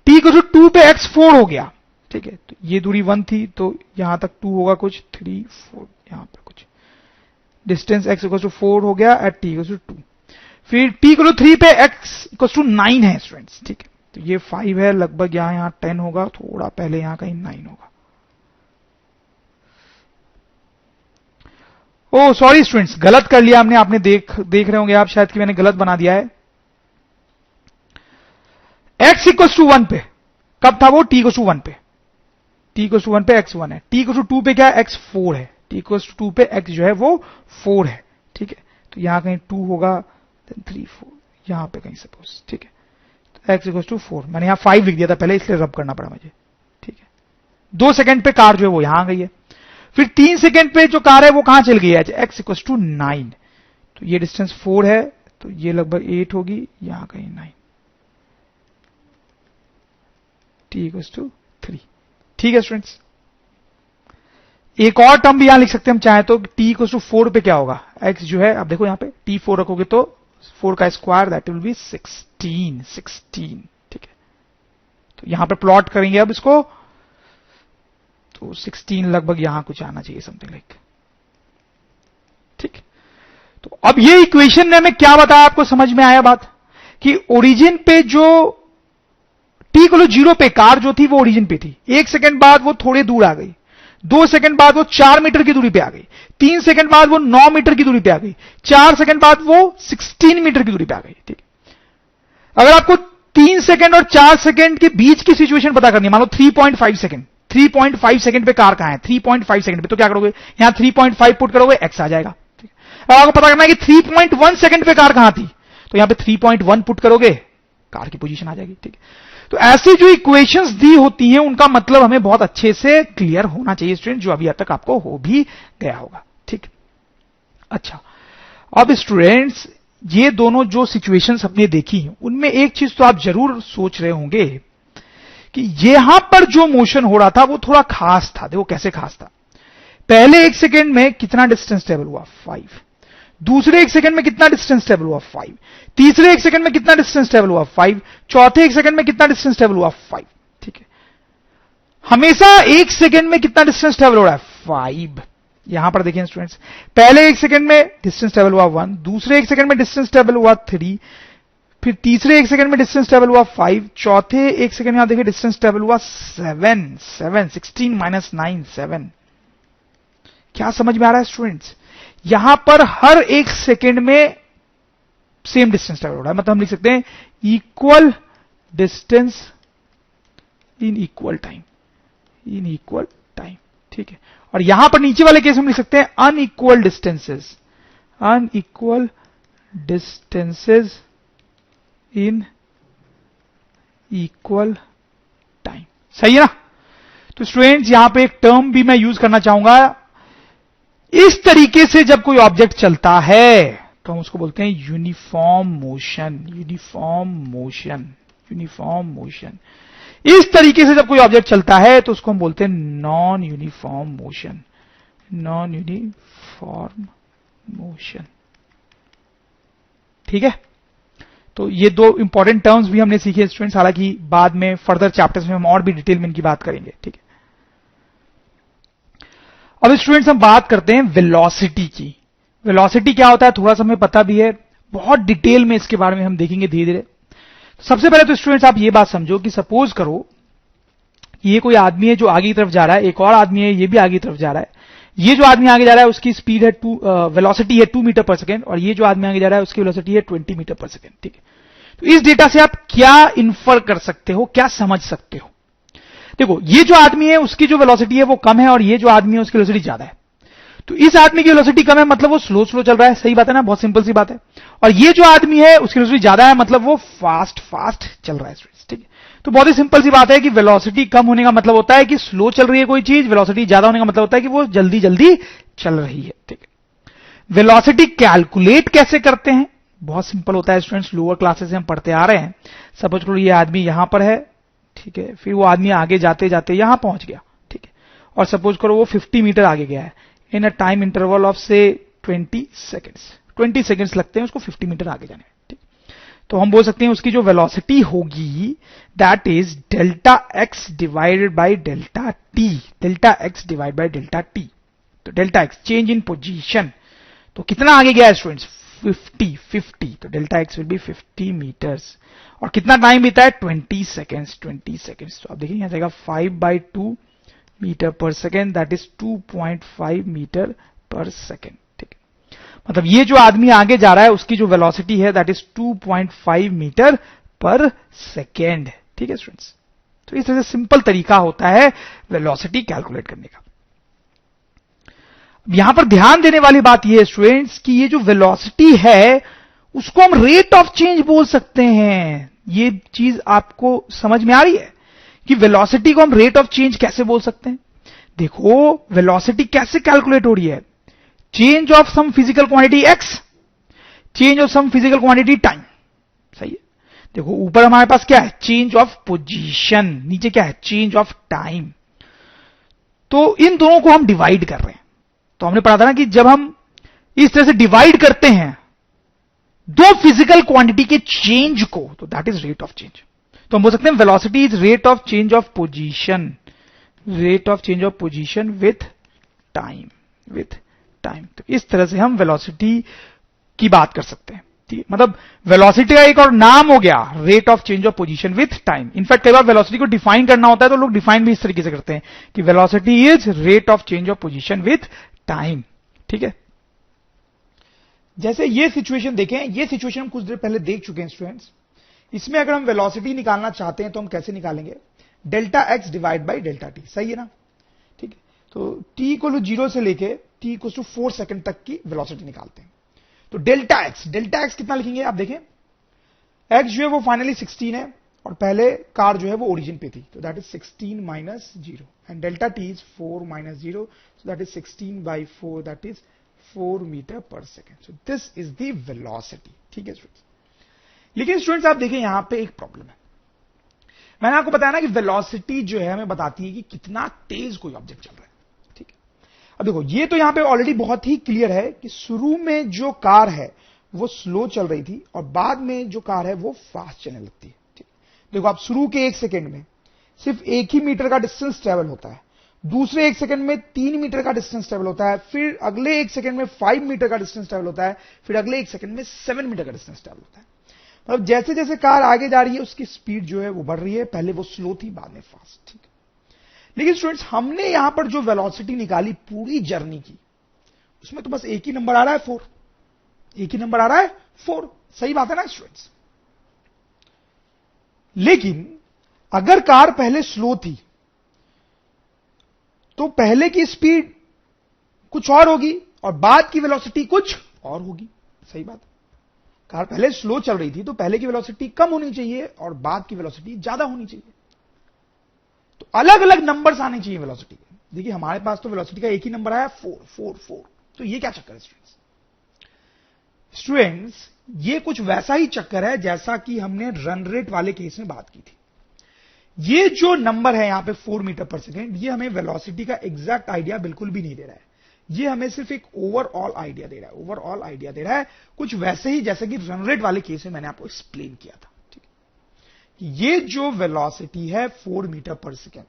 t इक्वल 2 पे x 4 हो गया, ठीक है। तो ये दूरी 1 थी तो यहां तक 2 होगा, कुछ 3 4 यहां पर कुछ डिस्टेंस x इक्वल 4 हो गया एट t इक्वल 2। फिर t इक्वल 3 पे x इक्वल 9 है स्टूडेंट्स, ठीक है। तो ये 5 है, लगभग यहां 10 होगा, थोड़ा पहले यहां कहीं 9 होगा। ओ सॉरी स्टूडेंट्स, गलत कर लिया हमने, आपने देख रहे होंगे आप शायद कि मैंने गलत बना दिया है। x इक्वल 1 पे कब था वो, t इक्वल 1 पे, t इक्वल 1 पे x 1 है, t इक्वल 2 पे क्या है, x 4 है, t इक्वल 2 पे x जो है वो 4 है, ठीक है। तो यहां कहीं 2 होगा, 3 4 यहां पे कहीं सपोज, ठीक है। तो x इक्वल 4, मैंने यहां 5 लिख दिया था पहले, इसलिए रब करना पड़ा मुझे, ठीक है। 2 सेकंड पे कार जो है वो यहां आ गई है, फिर 3 सेकंड पे जो कार है वो कहां चल गई है, x इक्वल 9, तो ये डिस्टेंस 4 है, तो ये लगभग 8 होगी, यहां कहीं 9, t इक्वल 3, ठीक है स्टूडेंट्स। एक और टर्म भी यहां लिख सकते हैं हम चाहे तो, t इक्वल 4 पे क्या होगा, x जो है, अब देखो यहां पे t 4 रखोगे तो 4 का स्क्वायर दैट विल बी 16, ठीक है। तो यहां पे प्लॉट करेंगे अब इसको, तो 16 लगभग यहां कुछ आना चाहिए, समथिंग लाइक, ठीक। तो अब ये इक्वेशन ने हमें क्या बताया, आपको समझ में आया बात, कि ओरिजिन पे जो t इक्वल 0 पे कार जो थी वो ओरिजिन पे थी, 1 सेकंड बाद वो थोड़े दूर आ गई, 2 सेकंड बाद वो 4 मीटर की दूरी पे आ गई, 3 सेकंड बाद वो 9 मीटर की दूरी पे आ गई, 4 सेकंड बाद वो 16 मीटर की दूरी पे आ गई, ठीक। अगर आपको 3 सेकंड और 4 सेकंड के बीच की सिचुएशन पता करनी है, मान लो 3.5 सेकंड, 3.5 सेकंड पे कार कहां है, 3.5 सेकंड पे, तो क्या करोगे, यहां 3.5 पुट करोगे, x आ जाएगा, ठीक। अब आपको पता करना है कि 3.1 सेकंड पे कार कहां थी, तो यहां पे 3.1 पुट करोगे, कार की पोजीशन आ जाएगी, ठीक। तो ऐसी जो इक्वेशंस दी होती हैं उनका मतलब हमें बहुत अच्छे से क्लियर होना चाहिए स्टूडेंट, जो अभी तक आपको हो भी गया होगा, ठीक। अच्छा, अब स्टूडेंट्स ये दोनों जो सिचुएशंस हमने देखी उनमें एक चीज तो आप जरूर सोच रहे होंगे कि यहां पर जो मोशन हो रहा था वो थोड़ा खास था। देखो कैसे खास था, पहले 1 सेकेंड में कितना डिस्टेंस ट्रेवल हुआ, 5, दूसरे 1 सेकंड में कितना डिस्टेंस ट्रेवल हुआ, 5, तीसरे 1 सेकंड में कितना डिस्टेंस ट्रेवल हुआ, 5, चौथे 1 सेकंड में कितना डिस्टेंस ट्रेवल हुआ, 5, ठीक है। हमेशा 1 सेकंड में कितना डिस्टेंस ट्रेवल हो रहा है, 5। यहां पर देखिए स्टूडेंट्स, पहले 1 सेकंड में डिस्टेंस ट्रेवल हुआ 1, दूसरे 1 सेकंड में डिस्टेंस ट्रेवल हुआ 3, फिर तीसरे 1 सेकंड में डिस्टेंस ट्रेवल हुआ 5, चौथे 1 सेकंड में आप देखिए डिस्टेंस ट्रेवल हुआ 7, 16 माइनस 9, 7। क्या समझ में आ रहा है स्टूडेंट्स? यहां पर हर 1 सेकंड में सेम डिस्टेंस ट्रेवल हो रहा है, मतलब हम लिख सकते हैं equal distance in equal time, in equal time, ठीक है। और यहां पर नीचे वाले केस में लिख सकते हैं unequal distances, unequal distances in equal time. सही है ना? तो स्टूडेंट्स यहां पे एक टर्म भी मैं यूज करना चाहूंगा, इस तरीके से जब कोई ऑब्जेक्ट चलता है तो हम उसको बोलते हैं uniform motion, uniform motion, uniform motion. इस तरीके से जब कोई ऑब्जेक्ट चलता है तो उसको हम बोलते हैं non uniform motion, non uniform motion, ठीक है। तो ये दो इंपॉर्टेंट टर्म्स भी हमने सीखे स्टूडेंट्स, हालांकि बाद में फर्दर चैप्टर्स में हम और भी डिटेल में इनकी बात करेंगे, ठीक है। अब स्टूडेंट्स हम बात करते हैं वेलोसिटी की। वेलोसिटी क्या होता है थोड़ा सा हमें पता भी है, बहुत डिटेल में इसके बारे में हम देखेंगे धीरे धीरे। तो सबसे पहले तो स्टूडेंट्स आप ये बात समझो कि सपोज करो कि ये कोई आदमी है जो आगे की तरफ जा रहा है, एक और आदमी है ये भी आगे की तरफ जा रहा है। ये जो आदमी आगे जा रहा है उसकी स्पीड है वेलोसिटी है 2 मीटर पर सेकेंड, और ये जो आदमी आगे जा रहा है उसकी वेलोसिटी है 20 मीटर पर सेकेंड, ठीक है। तो इस डेटा से आप क्या इन्फर कर सकते हो, क्या समझ सकते हो? देखो, ये जो आदमी है उसकी जो वेलोसिटी है वो कम है, और ये जो आदमी है उसकी वेलोसिटी ज्यादा है। तो इस आदमी की वेलोसिटी कम है मतलब वो स्लो स्लो चल रहा है, सही बात है ना, बहुत सिंपल सी बात है। और ये जो आदमी है उसकी वेलोसिटी ज्यादा है मतलब वो फास्ट फास्ट चल रहा है, ठीक है। तो बहुत ही सिंपल सी बात है कि वेलोसिटी कम होने का मतलब होता है कि स्लो चल रही है कोई चीज, वेलोसिटी ज्यादा होने का मतलब होता है कि वो जल्दी जल्दी चल रही है, ठीक है। वेलोसिटी कैलकुलेट कैसे करते हैं? बहुत सिंपल होता है स्टूडेंट्स, लोअर क्लासेस से हम पढ़ते आ रहे हैं। सपोज करो ये आदमी यहां पर है, ठीक है, फिर वो आदमी आगे जाते जाते यहां पहुंच गया, ठीक है। और सपोज करो वो 50 मीटर आगे गया है इन अ टाइम इंटरवल ऑफ से 20 सेकेंड्स, 20 सेकेंड्स लगते हैं उसको 50 मीटर आगे जाने में, ठीक। तो हम बोल सकते हैं उसकी जो वेलोसिटी होगी that is delta X divided by delta T, delta X divide by delta T. तो delta X change in position, तो कितना आगे गया है स्टूडेंट्स 50, तो delta X will be 50 metres. और कितना टाइम बीता है 20 सेकेंड्स, 20 सेकेंड्स। तो आप देखिए यहां जाएगा 5/2 metre per second, that is 2.5 metre per second, ठीक है। मतलब ये जो आदमी आगे जा रहा है उसकी जो वेलोसिटी है that is 2.5 metre per second, ठीक है स्टूडेंट्स। तो इस तरह से सिंपल तरीका होता है वेलोसिटी कैलकुलेट करने का। यहां पर ध्यान देने वाली बात यह है स्टूडेंट्स कि ये जो वेलोसिटी है उसको हम रेट ऑफ चेंज बोल सकते हैं। ये चीज आपको समझ में आ रही है कि वेलोसिटी को हम रेट ऑफ चेंज कैसे बोल सकते हैं? देखो वेलोसिटी कैसे कैलकुलेट हो रही है, change of some physical quantity x, change of some physical quantity time, सही है। देखो ऊपर हमारे पास क्या है चेंज ऑफ पोजीशन, नीचे क्या है चेंज ऑफ टाइम। तो इन दोनों को हम डिवाइड कर रहे हैं। तो हमने पढ़ा था ना कि जब हम इस तरह से डिवाइड करते हैं दो फिजिकल क्वांटिटी के चेंज को, तो that is rate of change. तो हम बोल सकते हैं velocity is rate of change of position, rate of change of position with time, with time. तो इस तरह से हम वेलोसिटी की बात कर सकते हैं, ठीक है। मतलब वेलोसिटी का एक और नाम हो गया rate of change of position with time. In fact कई बार वेलोसिटी को डिफाइन करना होता है तो लोग डिफाइन भी इस तरीके से करते हैं कि velocity is rate of change of position with time, ठीक है। जैसे ये सिचुएशन देखें, ये सिचुएशन हम कुछ देर पहले देख चुके हैं स्टूडेंट्स। इसमें अगर हम वेलोसिटी निकालना चाहते हैं तो हम कैसे निकालेंगे, delta X divide by delta T, सही है ना, ठीक है। तो t इक्वल टू 0 से लेके t इक्वल टू 4 सेकंड तक की वेलोसिटी निकालते हैं। तो डेल्टा एक्स कितना लिखेंगे आप देखें, x जो है वो फाइनली 16 है और पहले कार जो है वो ओरिजिन पे थी, तो that is 16 minus 0, and delta t is 4 minus 0, so that is 16/4, that is 4 metre per second. So this is the velocity, ठीक है स्टूडेंट्स। लेकिन स्टूडेंट्स आप देखें यहां पे एक प्रॉब्लम है। मैंने आपको बताया ना कि वेलोसिटी जो है हमें बताती है कि कितना तेज कोई ऑब्जेक्ट चल रहा है, ठीक है। अब देखो ये तो यहां पे ऑलरेडी बहुत ही क्लियर है कि शुरू में जो कार है वो स्लो चल रही थी और बाद में जो कार है वो फास्ट चलने लगती है, ठीक। देखो आप शुरू के 1 सेकेंड में सिर्फ 1 ही मीटर का डिस्टेंस ट्रेवल होता है, दूसरे 1 सेकंड में 3 मीटर का डिस्टेंस ट्रेवल होता है, फिर अगले 1 सेकंड में 5 मीटर का डिस्टेंस ट्रेवल होता है, फिर अगले 1 सेकंड में 7 मीटर का डिस्टेंस ट्रेवल होता है। मतलब जैसे जैसे कार आगे जा रही है उसकी स्पीड जो है वो बढ़ रही है, पहले वो स्लो थी बाद में फास्ट, ठीक है। लेकिन स्टूडेंट्स हमने यहां पर जो वेलोसिटी निकाली पूरी जर्नी की, उसमें तो बस एक ही नंबर आ रहा है 4, एक ही नंबर आ रहा है 4, सही बात है ना स्टूडेंट्स। लेकिन अगर कार पहले स्लो थी तो पहले की स्पीड कुछ और होगी और बाद की वेलोसिटी कुछ और होगी, सही बात है। कार पहले स्लो चल रही थी तो पहले की वेलोसिटी कम होनी चाहिए और बाद की वेलोसिटी ज्यादा होनी चाहिए, तो अलग अलग नंबर्स आने चाहिए वेलोसिटी के। देखिए हमारे पास तो वेलोसिटी का एक ही नंबर आया 4 4 4, तो ये क्या चक्कर है स्टूडेंट्स? स्टूडेंट्स ये कुछ वैसा ही चक्कर है जैसा कि हमने रन रेट वाले केस में बात की थी। ये जो नंबर है यहां पे 4 मीटर पर सेकेंड, ये हमें वेलोसिटी का एग्जैक्ट आइडिया बिल्कुल भी नहीं दे रहा है, ये हमें सिर्फ एक ओवरऑल आइडिया दे रहा है, ओवरऑल आइडिया दे रहा है, कुछ वैसे ही जैसे कि रन रेट वाले केस में मैंने आपको एक्सप्लेन किया था, ठीक है। ये जो वेलोसिटी है 4 मीटर पर सेकेंड,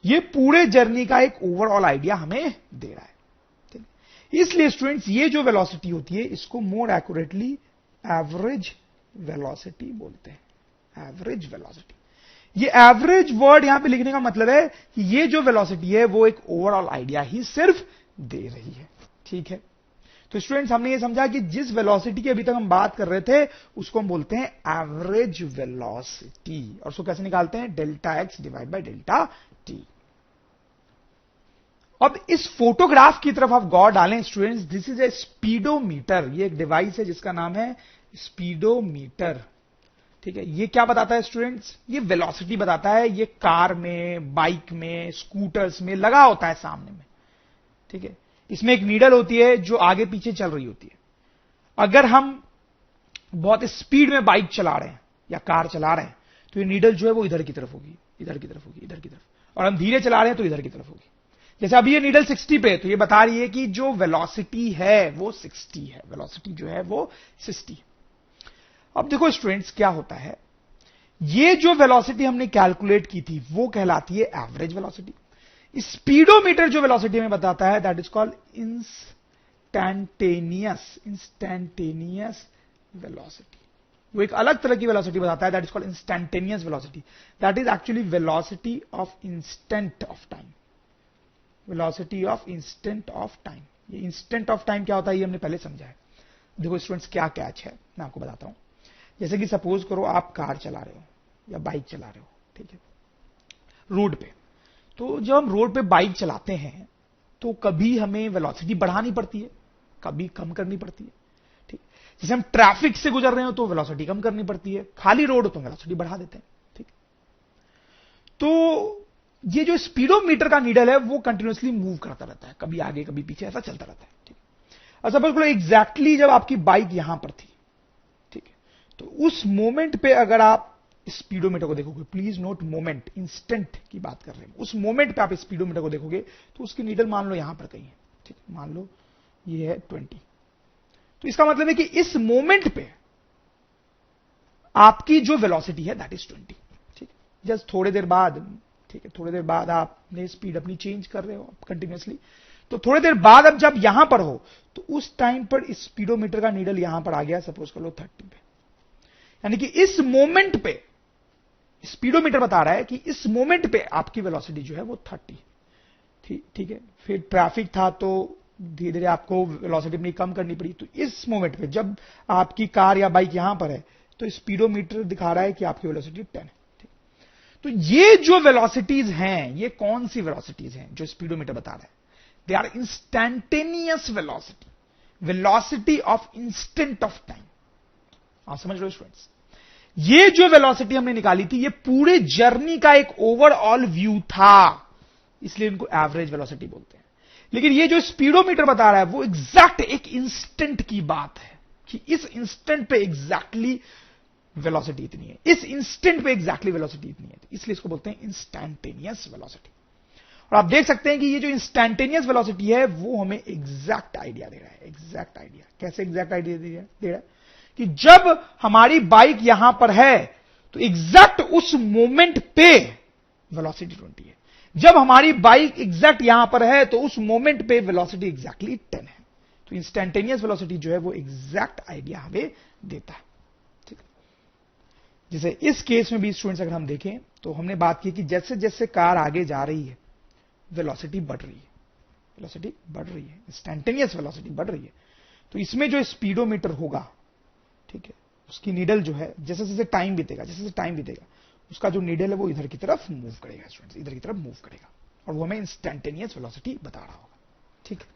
ये पूरे जर्नी का एक ओवरऑल आइडिया हमें दे रहा है, ठीक है। इसलिए स्टूडेंट्स ये जो वेलोसिटी होती है इसको मोर एक्यूरेटली एवरेज वेलोसिटी बोलते हैं, एवरेज वेलोसिटी। ये एवरेज वर्ड यहां पे लिखने का मतलब है कि ये जो वेलोसिटी है वो एक ओवरऑल आइडिया ही सिर्फ दे रही है, ठीक है। तो स्टूडेंट्स हमने ये समझा कि जिस वेलोसिटी की अभी तक हम बात कर रहे थे उसको हम बोलते हैं एवरेज वेलोसिटी, और उसको कैसे निकालते हैं? Delta X divide by delta T. अब इस फोटोग्राफ की तरफ आप गौर डालें students, this is a speedometer, ये एक डिवाइस है जिसका नाम है स्पीडोमीटर, ठीक है। ये क्या बताता है स्टूडेंट्स? ये वेलोसिटी बताता है, ये कार में, बाइक में, स्कूटर्स में लगा होता है सामने में, ठीक है। इसमें एक नीडल होती है जो आगे पीछे चल रही होती है। अगर हम बहुत स्पीड में बाइक चला रहे हैं या कार चला रहे हैं तो ये नीडल जो है वो इधर की तरफ होगी, इधर की तरफ होगी, इधर की तरफ, और हम धीरे चला रहे हैं तो इधर की तरफ होगी। जैसे अभी ये नीडल 60 पे है तो ये बता रही है कि जो वेलोसिटी है वो 60 है, वेलोसिटी जो है वो 60। अब देखो स्टूडेंट्स क्या होता है, ये जो वेलोसिटी हमने कैलकुलेट की थी वो कहलाती है एवरेज वेलोसिटी। स्पीडोमीटर जो वेलोसिटी हमें बताता है that is called instantaneous velocity. वो एक अलग तरह की वेलोसिटी बताता है that is called instantaneous velocity, that is actually velocity of instant of time, velocity of instant of time. ये इंस्टेंट ऑफ टाइम क्या होता है ये हमने पहले समझा है। देखो स्टूडेंट्स क्या कैच है मैं आपको बताता हूं। जैसे कि सपोज करो आप कार चला रहे हो या बाइक चला रहे हो, ठीक है, रोड पे। तो जब हम रोड पे बाइक चलाते हैं तो कभी हमें वेलोसिटी बढ़ानी पड़ती है, कभी कम करनी पड़ती है, ठीक। जैसे हम ट्रैफिक से गुजर रहे हो तो वेलोसिटी कम करनी पड़ती है, खाली रोड हो तो वेलोसिटी बढ़ा देते हैं, ठीक। तो ये जो स्पीडोमीटर का नीडल है वो कंटिन्यूअसली मूव करता रहता है, कभी आगे कभी पीछे, ऐसा चलता रहता है, ठीक। और सपोज करो एग्जैक्टली जब आपकी बाइक यहां पर थी, ठीक है, तो उस मोमेंट पे अगर आप स्पीडोमीटर को देखोगे, प्लीज नोट मोमेंट, इंस्टेंट की बात कर रहे हैं, उस मोमेंट पे आप स्पीडोमीटर को देखोगे तो उसकी नीडल मान लो यहां पर कहीं है, ठीक, मान लो ये है 20। तो इसका मतलब है कि इस मोमेंट पे आपकी जो वेलोसिटी है दैट इज 20, ठीक। जस्ट थोड़ी देर बाद, ठीक है, थोड़ी देर बाद आपने स्पीड अपनी चेंज कर रहे हो कंटिन्यूअसली, तो थोड़ी देर बाद अब जब यहां पर हो तो उस टाइम पर स्पीडोमीटर का नीडल यहां पर आ गया, सपोज कर लो 30 पे, यानी कि इस मोमेंट पे स्पीडोमीटर बता रहा है कि इस मोमेंट पे आपकी वेलोसिटी जो है वो 30, ठीक है। फिर ट्रैफिक था तो धीरे धीरे आपको वेलोसिटी अपनी कम करनी पड़ी, तो इस मोमेंट पे जब आपकी कार या बाइक यहां पर है तो स्पीडोमीटर दिखा रहा है कि आपकी वेलोसिटी 10 है, ठीक। तो ये जो वेलोसिटीज हैं ये कौन सी वेलोसिटीज हैं जो स्पीडोमीटर बता रहा है? They are instantaneous velocity, velocity of instant of time. आप समझ लो स्टूडेंट्स, ये जो वेलोसिटी हमने निकाली थी ये पूरे जर्नी का एक ओवरऑल व्यू था, इसलिए इनको एवरेज वेलोसिटी बोलते हैं। लेकिन ये जो स्पीडोमीटर बता रहा है वो एग्जैक्ट एक इंस्टेंट की बात है कि इस इंस्टेंट पे एग्जैक्टली वेलोसिटी इतनी है, इस इंस्टेंट पे एग्जैक्टली वेलोसिटी इतनी है, इसलिए इसको बोलते हैं इंस्टैंटेनियस वेलोसिटी। और आप देख सकते हैं कि ये जो इंस्टैंटेनियस वेलोसिटी है वो हमें एग्जैक्ट आइडिया दे रहा है, एग्जैक्ट आइडिया। कैसे एग्जैक्ट आइडिया दे रहा है? कि जब हमारी बाइक यहां पर है तो एग्जैक्ट उस मोमेंट पे वेलोसिटी 20 है, जब हमारी बाइक एग्जैक्ट यहां पर है तो उस मोमेंट पे वेलोसिटी एग्जैक्टली 10 है। तो इंस्टैंटेनियस वेलोसिटी जो है वो एग्जैक्ट आइडिया हमें देता है, ठीक है। जैसे इस केस में भी स्टूडेंट्स अगर हम देखें तो हमने बात की कि जैसे जैसे कार आगे जा रही है वेलोसिटी बढ़ रही है, वेलोसिटी बढ़ रही है, इंस्टैंटेनियस वेलोसिटी बढ़ रही है। तो इसमें जो स्पीडोमीटर होगा, ठीक है, उसकी नीडल जो है जैसे जैसे टाइम बीतेगा, जैसे जैसे टाइम बीतेगा, उसका जो नीडल है वो इधर की तरफ मूव करेगा स्टूडेंट्स, इधर की तरफ मूव करेगा, और वो हमें इंस्टैंटेनियस वेलोसिटी बता रहा होगा। ठीक है,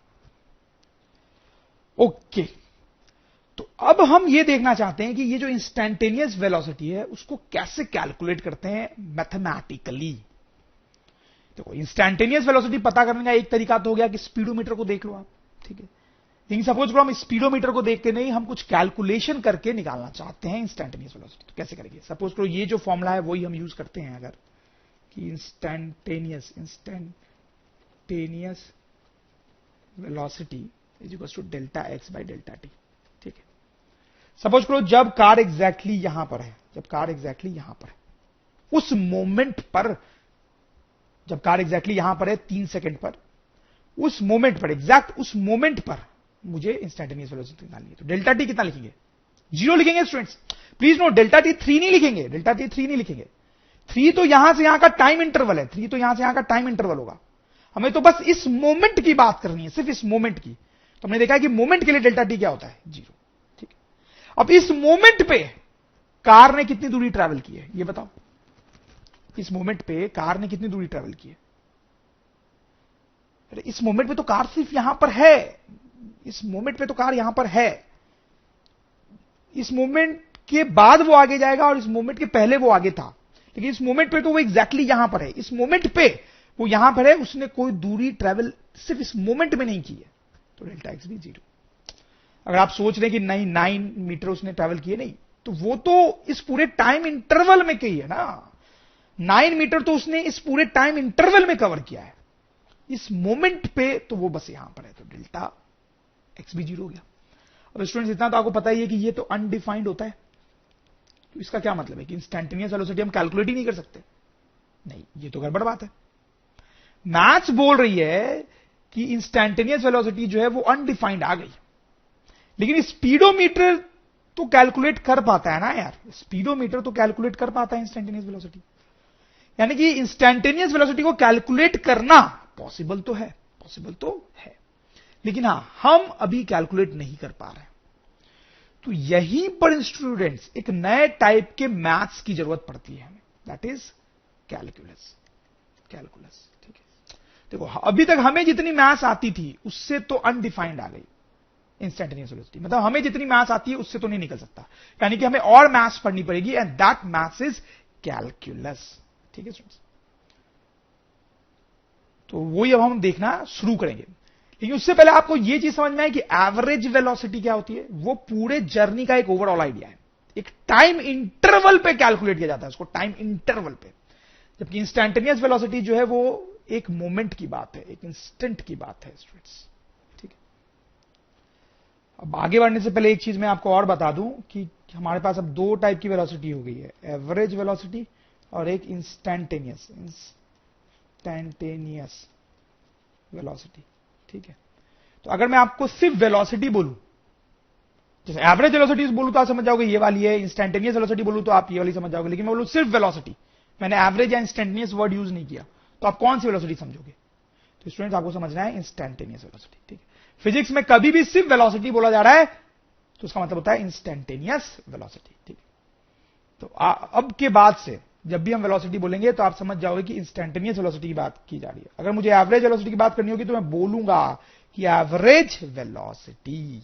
ओके। तो अब हम ये देखना चाहते हैं कि ये जो इंस्टैंटेनियस वेलोसिटी है उसको कैसे कैलकुलेट करते हैं मैथमेटिकली। देखो, इंस्टैंटेनियस वेलोसिटी पता करने का एक तरीका तो हो गया कि स्पीडोमीटर को देख लो आप, ठीक है। लेकिन सपोज करो हम स्पीडोमीटर को देख के नहीं, हम कुछ कैलकुलेशन करके निकालना चाहते हैं इंस्टैंटेनियस वेलोसिटी, तो कैसे करेंगे? सपोज करो ये जो फॉर्मूला है वही हम यूज करते हैं अगर, कि instantaneous velocity is equal to delta x by delta T. ठीक है, सपोज करो जब कार एग्जैक्टली यहां पर है, जब कार एग्जैक्टली यहां पर है, उस मोमेंट पर, जब कार एग्जैक्टली यहां पर है 3 सेकंड पर, उस मोमेंट पर, एग्जैक्ट उस मोमेंट पर मुझे इंस्टैंटेनियस वेलोसिटी निकालनी है। तो डेल्टा टी कितना लिखेंगे? 0 लिखेंगे students. Please note, delta T 3 नहीं लिखेंगे, डेल्टा टी 3 नहीं लिखेंगे। 3 तो यहां से यहां का टाइम इंटरवल है, 3 तो यहां से यहां का टाइम इंटरवल होगा। हमें तो बस इस मोमेंट की बात करनी है, सिर्फ इस मोमेंट की। तो हमने देखा है कि मोमेंट के लिए डेल्टा टी क्या होता है? 0। ठीक है, अब इस मोमेंट पे कार ने कितनी दूरी ट्रैवल की है ये बताओ। इस मोमेंट पे कार ने कितनी दूरी ट्रैवल की है? अरे इस मोमेंट पे तो कार सिर्फ यहां पर है, इस मोमेंट पे तो कार यहां पर है। इस मोमेंट के बाद वो आगे जाएगा और इस मोमेंट के पहले वो आगे था, लेकिन इस मोमेंट पे तो वो एग्जैक्टली यहां पर है। इस मोमेंट पे वो यहां पर है, उसने कोई दूरी ट्रैवल सिर्फ इस मोमेंट में नहीं की है, तो डेल्टा एक्स भी 0। अगर आप सोच रहे कि नहीं 9 मीटर उसने ट्रैवल किए, नहीं, तो वो तो इस पूरे टाइम इंटरवल में की है ना। 9 मीटर तो उसने इस पूरे टाइम इंटरवल में कवर किया है। इस मोमेंट पे तो वो बस यहां पर है, तो डेल्टा एक्स भी 0 हो गया। अब स्टूडेंट्स इतना तो आपको पता ही है कि ये तो अनडिफाइंड होता है, तो इसका क्या मतलब है कि इंस्टैंटेनियस वेलोसिटी हम कैलकुलेट ही नहीं कर सकते? नहीं, ये तो गड़बड़ बात है। मैथ्स बोल रही है कि इंस्टैंटेनियस वेलोसिटी जो है वो अनडिफाइंड आ गई, लेकिन स्पीडोमीटर तो कैलकुलेट कर पाता है ना यार, स्पीडोमीटर तो कैलकुलेट कर पाता है इंस्टैंटेनियस वेलोसिटी। यानी कि इंस्टैंटेनियस वेलोसिटी को कैलकुलेट करना पॉसिबल तो है, पॉसिबल तो है, लेकिन हां हम अभी कैलकुलेट नहीं कर पा रहे हैं। तो यहीं पर स्टूडेंट्स एक नए टाइप के मैथ्स की जरूरत पड़ती है हमें, दैट इज कैलकुलस। कैलकुलस, ठीक है। देखो, अभी तक हमें जितनी मैथ्स आती थी उससे तो अनडिफाइंड आ गई इंस्टैंटेनियस वेलोसिटी, मतलब हमें जितनी मैथ्स आती है उससे तो नहीं निकल सकता, यानी कि हमें और मैथ्स पढ़नी पड़ेगी, and that maths is calculus. ठीक है स्टूडेंट्स, तो वही अब हम देखना शुरू करेंगे। लेकिन उससे पहले आपको यह चीज समझ में आए कि एवरेज वेलोसिटी क्या होती है। वो पूरे जर्नी का एक ओवरऑल आइडिया है, एक टाइम इंटरवल पे कैलकुलेट किया जाता है उसको, टाइम इंटरवल पे। जबकि इंस्टैंटेनियस वेलोसिटी जो है वो एक मोमेंट की बात है, एक इंस्टेंट की बात है स्टूडेंट्स। ठीक है, अब आगे बढ़ने से पहले एक चीज मैं आपको और बता दूं कि हमारे पास अब 2 टाइप की वेलोसिटी हो गई है, एवरेज वेलोसिटी और एक इंस्टैंटेनियस वेलोसिटी। ठीक है, तो अगर मैं आपको सिर्फ वेलोसिटी बोलूं, जैसे एवरेज वेलोसिटी बोलूं तो आप समझ जाओगे ये वाली है, इंस्टैंटेनियस वेलोसिटी बोलूं तो आप ये वाली समझ जाओगे, लेकिन मैं बोलूं सिर्फ वेलोसिटी, मैंने एवरेज या इंस्टैंटेनियस वर्ड यूज नहीं किया, तो आप कौन सी वेलोसिटी समझोगे? तो स्टूडेंट्स आपको समझना है इंस्टैंटेनियस वेलोसिटी। ठीक है, फिजिक्स में कभी भी सिर्फ वेलोसिटी बोला जा रहा है तो उसका मतलब होता है इंस्टैंटेनियस वेलोसिटी। ठीक है, तो अब के बाद से जब भी हम वेलोसिटी बोलेंगे तो आप समझ जाओगे कि इंस्टैंटेनियस वेलोसिटी की बात की जा रही है। अगर मुझे एवरेज वेलोसिटी की बात करनी होगी तो मैं बोलूंगा कि एवरेज वेलोसिटी।